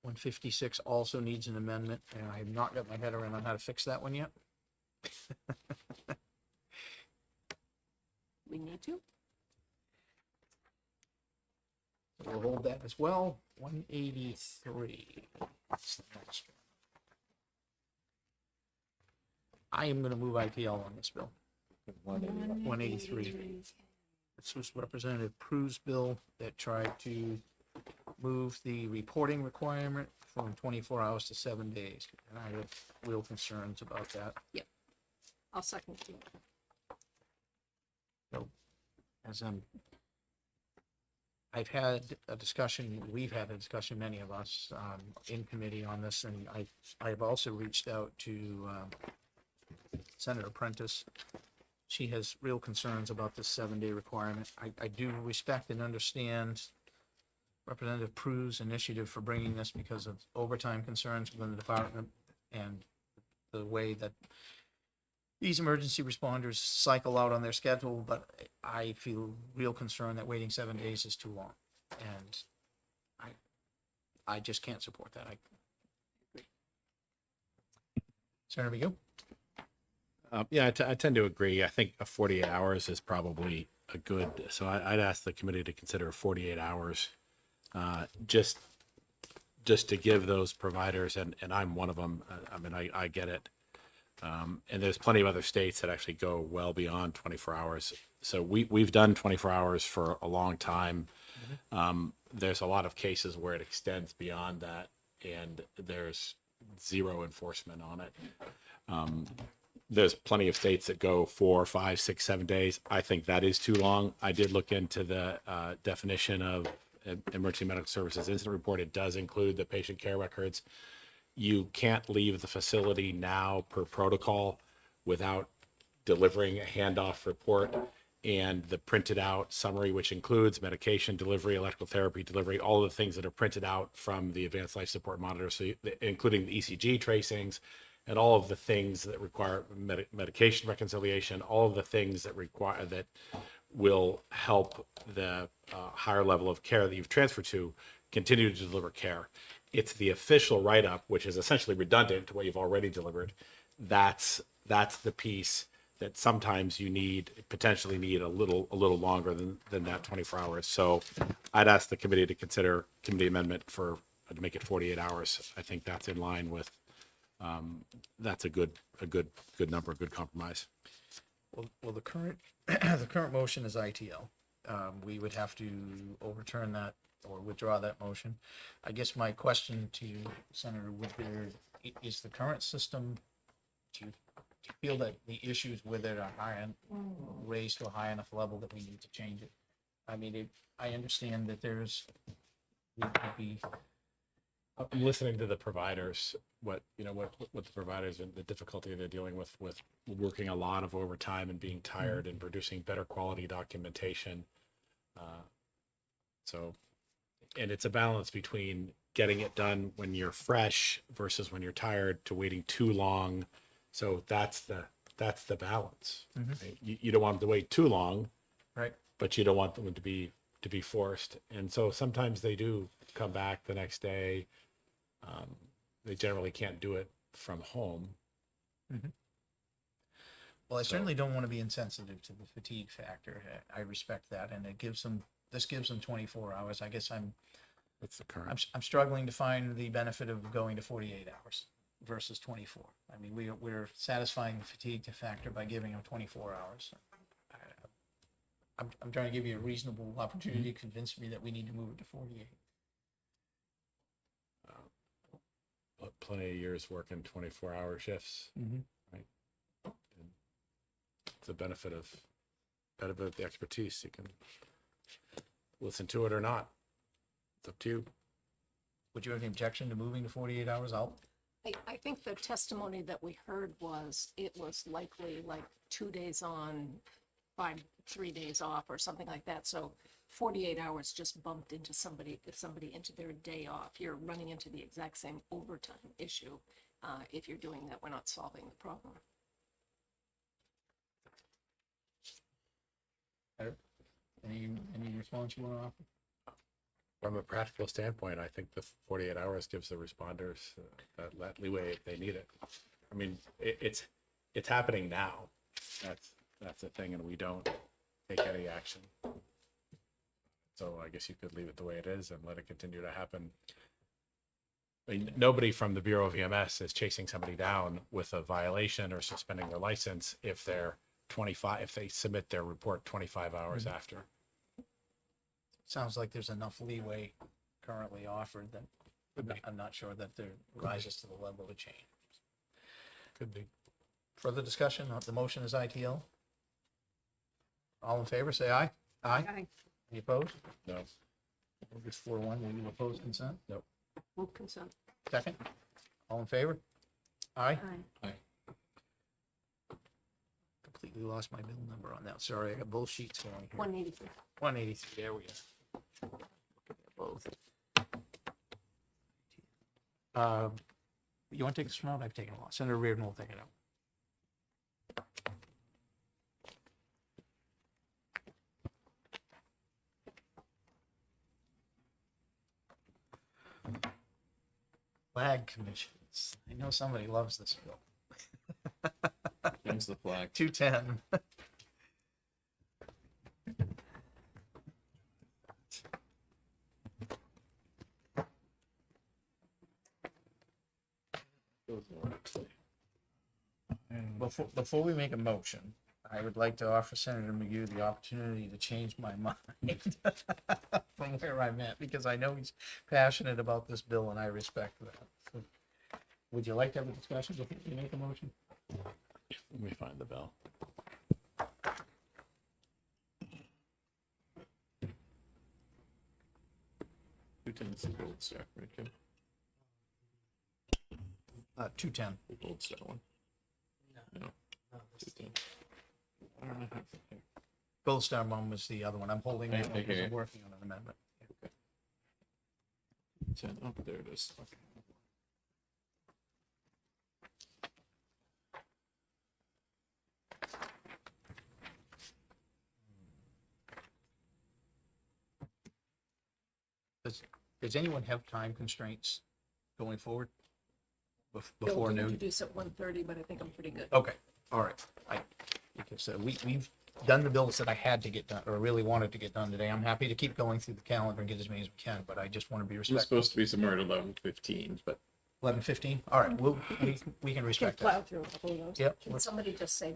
156 also needs an amendment, and I have not got my head around on how to fix that one yet. We need to. So we'll hold that as well. 183. That's the next one. I am going to move IPL on this bill. 183. This was Representative Prue's bill that tried to move the reporting requirement from 24 hours to 7 days. And I have real concerns about that. I'll second you. So, as I've had a discussion, we've had a discussion, many of us, in committee on this, and I've also reached out to Senator Prentice. She has real concerns about this 7-day requirement. I do respect and understand Representative Prue's initiative for bringing this because of overtime concerns within the department and the way that these emergency responders cycle out on their schedule, but I feel real concern that waiting 7 days is too long. And I just can't support that. Senator McGill? Yeah, I tend to agree. I think a 48 hours is probably a good, so I'd ask the committee to consider 48 hours, just to give those providers, and I'm one of them, I mean, I get it. And there's plenty of other states that actually go well beyond 24 hours. So we've done 24 hours for a long time. There's a lot of cases where it extends beyond that, and there's zero enforcement on it. There's plenty of states that go 4, 5, 6, 7 days. I think that is too long. I did look into the definition of emergency medical services incident report. It does include the patient care records. You can't leave the facility now per protocol without delivering a handoff report and the printed out summary, which includes medication delivery, electrical therapy delivery, all of the things that are printed out from the advanced life support monitor, so including the ECG tracings and all of the things that require medication reconciliation, all of the things that require that will help the higher level of care that you've transferred to continue to deliver care. It's the official write-up, which is essentially redundant to what you've already delivered. That's the piece that sometimes you potentially need a little longer than that 24 hours. So I'd ask the committee to consider committee amendment to make it 48 hours. I think that's in line with, that's a good number, a good compromise. Well, the current the current motion is ITL. We would have to overturn that or withdraw that motion. I guess my question to you, Senator, is the current system, do you feel that the issues with it are raised to a high enough level that we need to change it? I mean, I understand that we could be. I'm listening to the providers, what the providers and the difficulty they're dealing with working a lot of overtime and being tired and producing better quality documentation. And it's a balance between getting it done when you're fresh versus when you're tired to waiting too long. So that's the balance. Right? You don't want them to wait too long, right? But you don't want them to be forced. And so sometimes they do come back the next day. They generally can't do it from home. Well, I certainly don't want to be insensitive to the fatigue factor. I respect that, and this gives them 24 hours. I guess What's the current? I'm struggling to find the benefit of going to 48 hours versus 24. I mean, we're satisfying the fatigue factor by giving them 24 hours. I'm trying to give you a reasonable opportunity to convince me that we need to move it to 48. Plenty of years working 24-hour shifts. Mhm. Right. And it's the benefit of the expertise. You can listen to it or not. It's up to you. Would you have any objection to moving to 48 hours out? I think the testimony that we heard was, it was likely like 2 days on, 3 days off or something like that. So 48 hours just bumped into somebody into their day off. You're running into the exact same overtime issue. If you're doing that, we're not solving the problem. Any response you want to offer? From a practical standpoint, I think the 48 hours gives the responders that leeway if they need it. I mean, it's happening now. That's the thing, and we don't take any action. So I guess you could leave it the way it is and let it continue to happen. I mean, nobody from the Bureau of EMS is chasing somebody down with a violation or suspending their license if they submit their report 25 hours after. Sounds like there's enough leeway currently offered that I'm not sure that there rises to the level of a change. Could be. Further discussion? The motion is ITL. All in favor, say aye. Aye. Any opposed? No. It's 4-1. Will you oppose consent? Nope. Move consent. Second? All in favor? Aye. Aye. Completely lost my bill number on that. Sorry, I got both sheets going here. 183. 183, there we go. Both. You want to take this one out? I've taken a lot. Senator Reardon will take it out. Flag commissions. I know somebody loves this bill. Change the flag. 210. Before we make a motion, I would like to offer Senator McGee the opportunity to change my mind from where I'm at, because I know he's passionate about this bill and I respect that. So, would you like to have a discussion before you make a motion? Let me find the bill. Lieutenant's the gold star, right, Kim? 210. The gold star one. No. 210. I don't know. Gold Star one was the other one. I'm holding it Okay, because I'm okay. working on an amendment. 10. Oh, there it is. Okay. Does anyone have time constraints going forward? Bill Before can noon? introduce at 1:30, but I think I'm pretty good. Okay, all right. Because we've done the bills that I had to get done, or really wanted to get done today. I'm happy to keep going through the calendar and get as many as we can, but I just want to be It was respectful. supposed to be somewhere at 11:15, but 11:15? All right, we can Can respect plow that. through a couple of those. Yep. Can somebody just say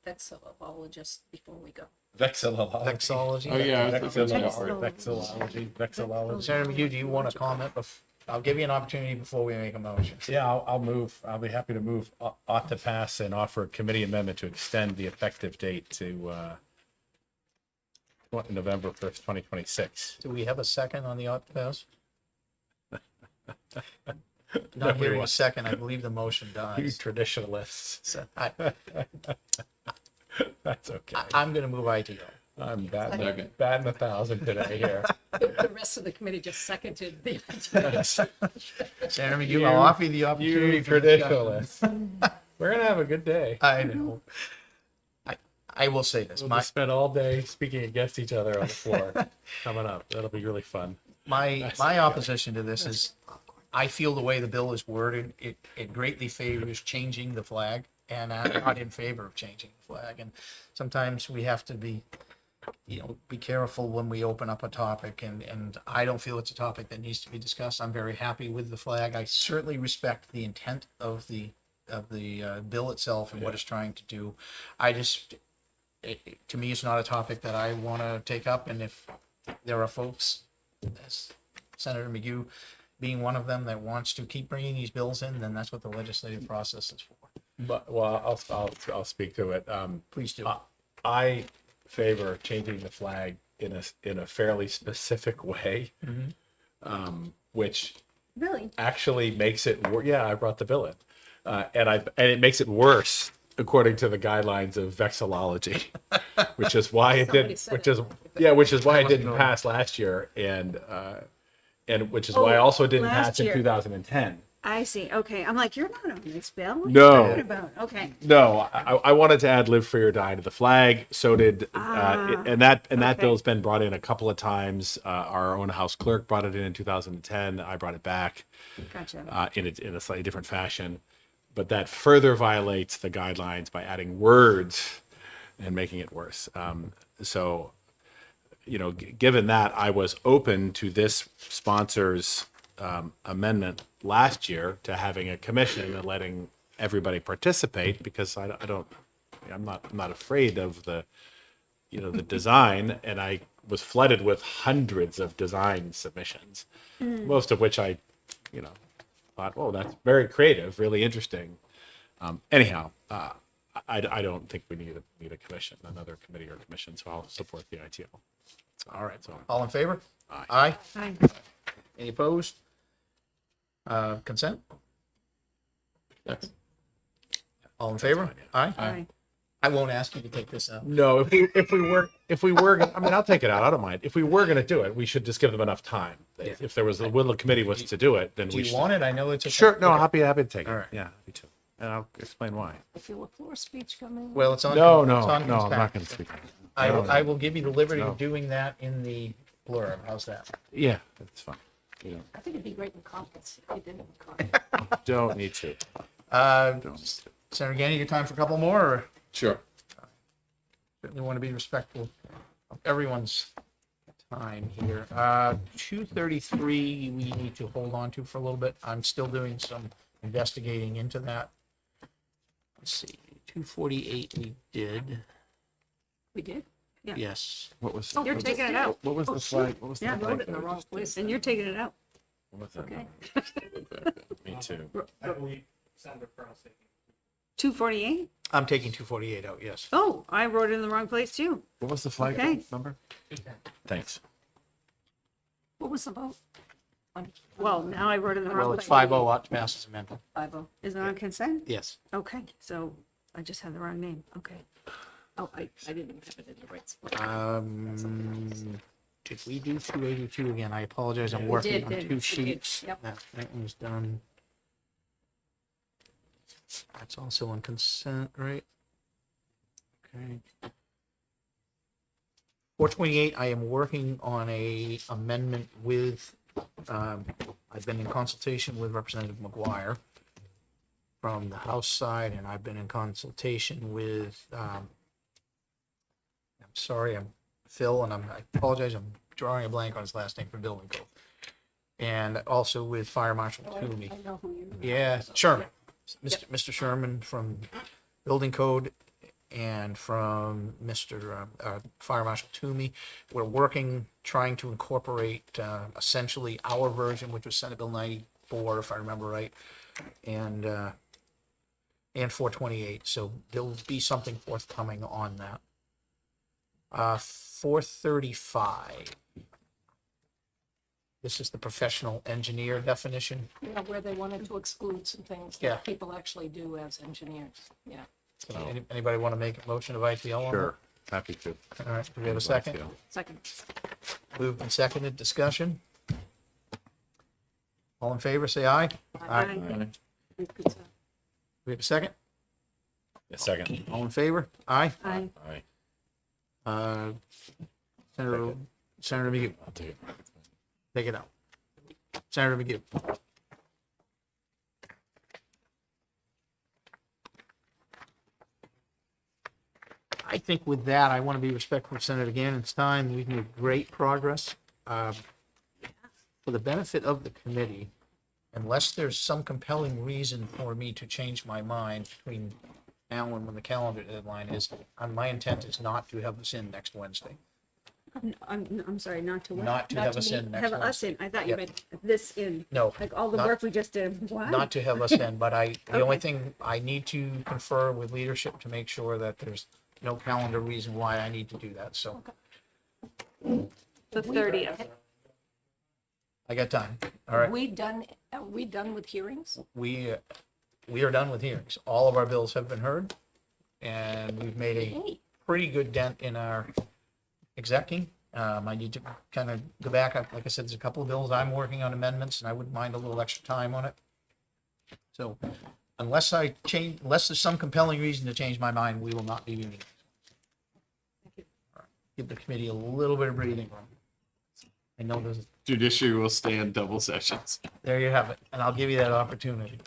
vexillologist before we go? Vexillology. oh yeah, Vexillology. Senator McHugh, do you want to comment? I'll give you an opportunity before we make a motion. Yeah, I'll move. I'll be happy to move. Ought to pass and offer a committee amendment to extend the effective date to November 1st, 2026. Do we have a second on the ought to pass? Not Nobody hearing a wants- second, I believe the motion You dies. traditionalists. So That's okay. I'm going to move ITO. I'm Second. batting 1,000 today here. The rest of the committee just seconded the. Senator McHugh, I'll offer you the opportunity You for discussion. traditionalists. We're gonna have a good day. I know. I will say this. We'll just spend all day speaking against each other on the floor coming up. That'll be really fun. My opposition to this is, I feel the way the bill is worded, it greatly favors changing the flag, and I'm not in favor of changing the flag. And sometimes we have to be careful when we open up a topic, and I don't feel it's a topic that needs to be discussed. I'm very happy with the flag. I certainly respect the intent of the bill itself and what it's trying to do. to me, it's not a topic that I want to take up, and if there are folks, as Senator McGee being one of them, that wants to keep bringing these bills in, then that's what the legislative process is for. But, well, I'll speak to it. Please do. I favor changing the flag in a fairly specific way, which Really? actually makes it yeah, I brought the bill in, and it makes it worse according to the guidelines of vexillology, which is why it Somebody did said which is why it didn't pass last year, and which is why it also didn't last pass in year. 2010. I see. Okay. I'm like, you're not on this bill. What are No. you talking about? Okay. No, I wanted to add "Live Free or Die" to the flag. So did and that okay. bill's been brought in a couple of times. Our own House clerk brought it in 2010. I brought it back Gotcha. in a slightly different fashion, but that further violates the guidelines by adding words and making it worse. So, given that, I was open to this sponsor's amendment last year to having a commission and letting everybody participate, because I'm not afraid of the design, and I was flooded with hundreds of design submissions, most of which I thought, oh, that's very creative, really interesting. Anyhow, I don't think we need a commission, another committee or commission, so I'll support the ITO. All right, so All in favor? Aye. Hi. Any opposed? Consent? All in favor? Aye. Hi. I won't ask you to take this out. no, if we were, I mean, I'll take it out. I don't mind. If we were going to do it, we should just give them enough time. If there was the will of the committee was to do it, then Do we you should. want it? I know it's a. Sure. No, Okay. happy to take it. All right. Yeah, happy to. And I'll explain why. I feel a floor speech coming. Well, it's on. No, it's no, on no, I'm not consent. going to speak. I will give you the liberty No. of doing that in the blurb. How's that? Yeah, that's fine. I think it'd be great in caucus if you did it in caucus. Don't need to. Senator Gandy, your time for a couple more, or Sure. certainly want to be respectful of everyone's time here. 233, we need to hold on to for a little bit. I'm still doing some investigating into that. Let's see, 248 we did. We did? Yeah. Yes. What was? You're taking it out. What was the flag? What was the Yeah, flag? Wrote it in the wrong place. And you're taking it out. What was that? Okay. Me too. I believe Senator Colonel taking. 248? I'm taking 248 out, yes. Oh, I wrote it in the wrong place too. What was the flag Okay. number? Thanks. What was the vote? Well, now I wrote it in the Well, wrong it's place. 5-0 ought to pass as amended. 5-0. Is it on consent? Yes. Okay, so I just had the wrong name. Okay. Oh, I didn't have it in the right spot. Did we do 282 again? I apologize. I'm We working did, on did. two We did. sheets. Yep. That one's done. That's also on consent, right? Okay. 428, I am working on a amendment with, I've been in consultation with Representative McGuire from the House side, and I've been in consultation with, I'm sorry, I'm Phil, and I apologize, I'm drawing a blank on his last name for building code. And also with Fire Marshal Toomey. I know who you mean. Yeah, Sherman. Mr. Sherman from Building Code and from Mr. Fire Marshal Toomey. We're working, trying to incorporate essentially our version, which was Senate Bill 94, if I remember right, and 428. So there'll be something forthcoming on that. 435. This is the professional engineer definition. Yeah, where they wanted to exclude some things Yeah. that people actually do as engineers. Yeah. Anybody want to make a motion of ITL on Sure. Happy to. that? All right, do we have a second? Second. Moved and seconded, discussion. All in favor, say aye. Aye. We have a second? A second. All in favor? Aye. Aye. Aye. Senator McGee, I'll take it. take it out. Senator McGee. I think with that, I want to be respectful of Senator Gannon's time. We've made great progress. For the benefit of the committee, unless there's some compelling reason for me to change my mind between Alan when the calendar deadline is. My intent is not to have this in next Wednesday. I'm sorry, not to what? Not to have us in next Have us in. Wednesday. I thought you Yep. meant this in. No, Like all the not- work we just did. What? Not to have us in, but the only Okay. thing, I need to confer with leadership to make sure that there's no calendar reason why I need to do that, so The 30th. I got time. All Are right, we done with hearings? we are done with hearings. All of our bills have been heard, and we've made a Hey, pretty good dent in our execing. I need to kind of go back. Like I said, there's a couple of bills I'm working on amendments, and I wouldn't mind a little extra time on it. So unless there's some compelling reason to change my mind, we will not be meeting. Give the committee a little bit of breathing room. I know there's, Judiciary will stand double sessions. there you have it, and I'll give you that opportunity.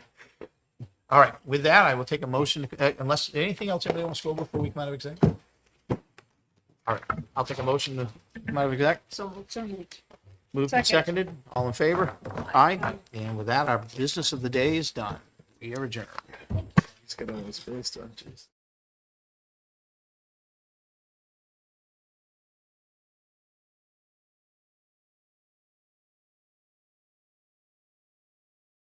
All right, with that, I will take a motion, unless, anything else anybody wants to go before we come out of exec? All right, I'll take a motion to come out of exec. so moved. Moved and seconded. All in favor? Aye. And with that, our business of the day is done. We are adjourned. He's got on his face, don't you?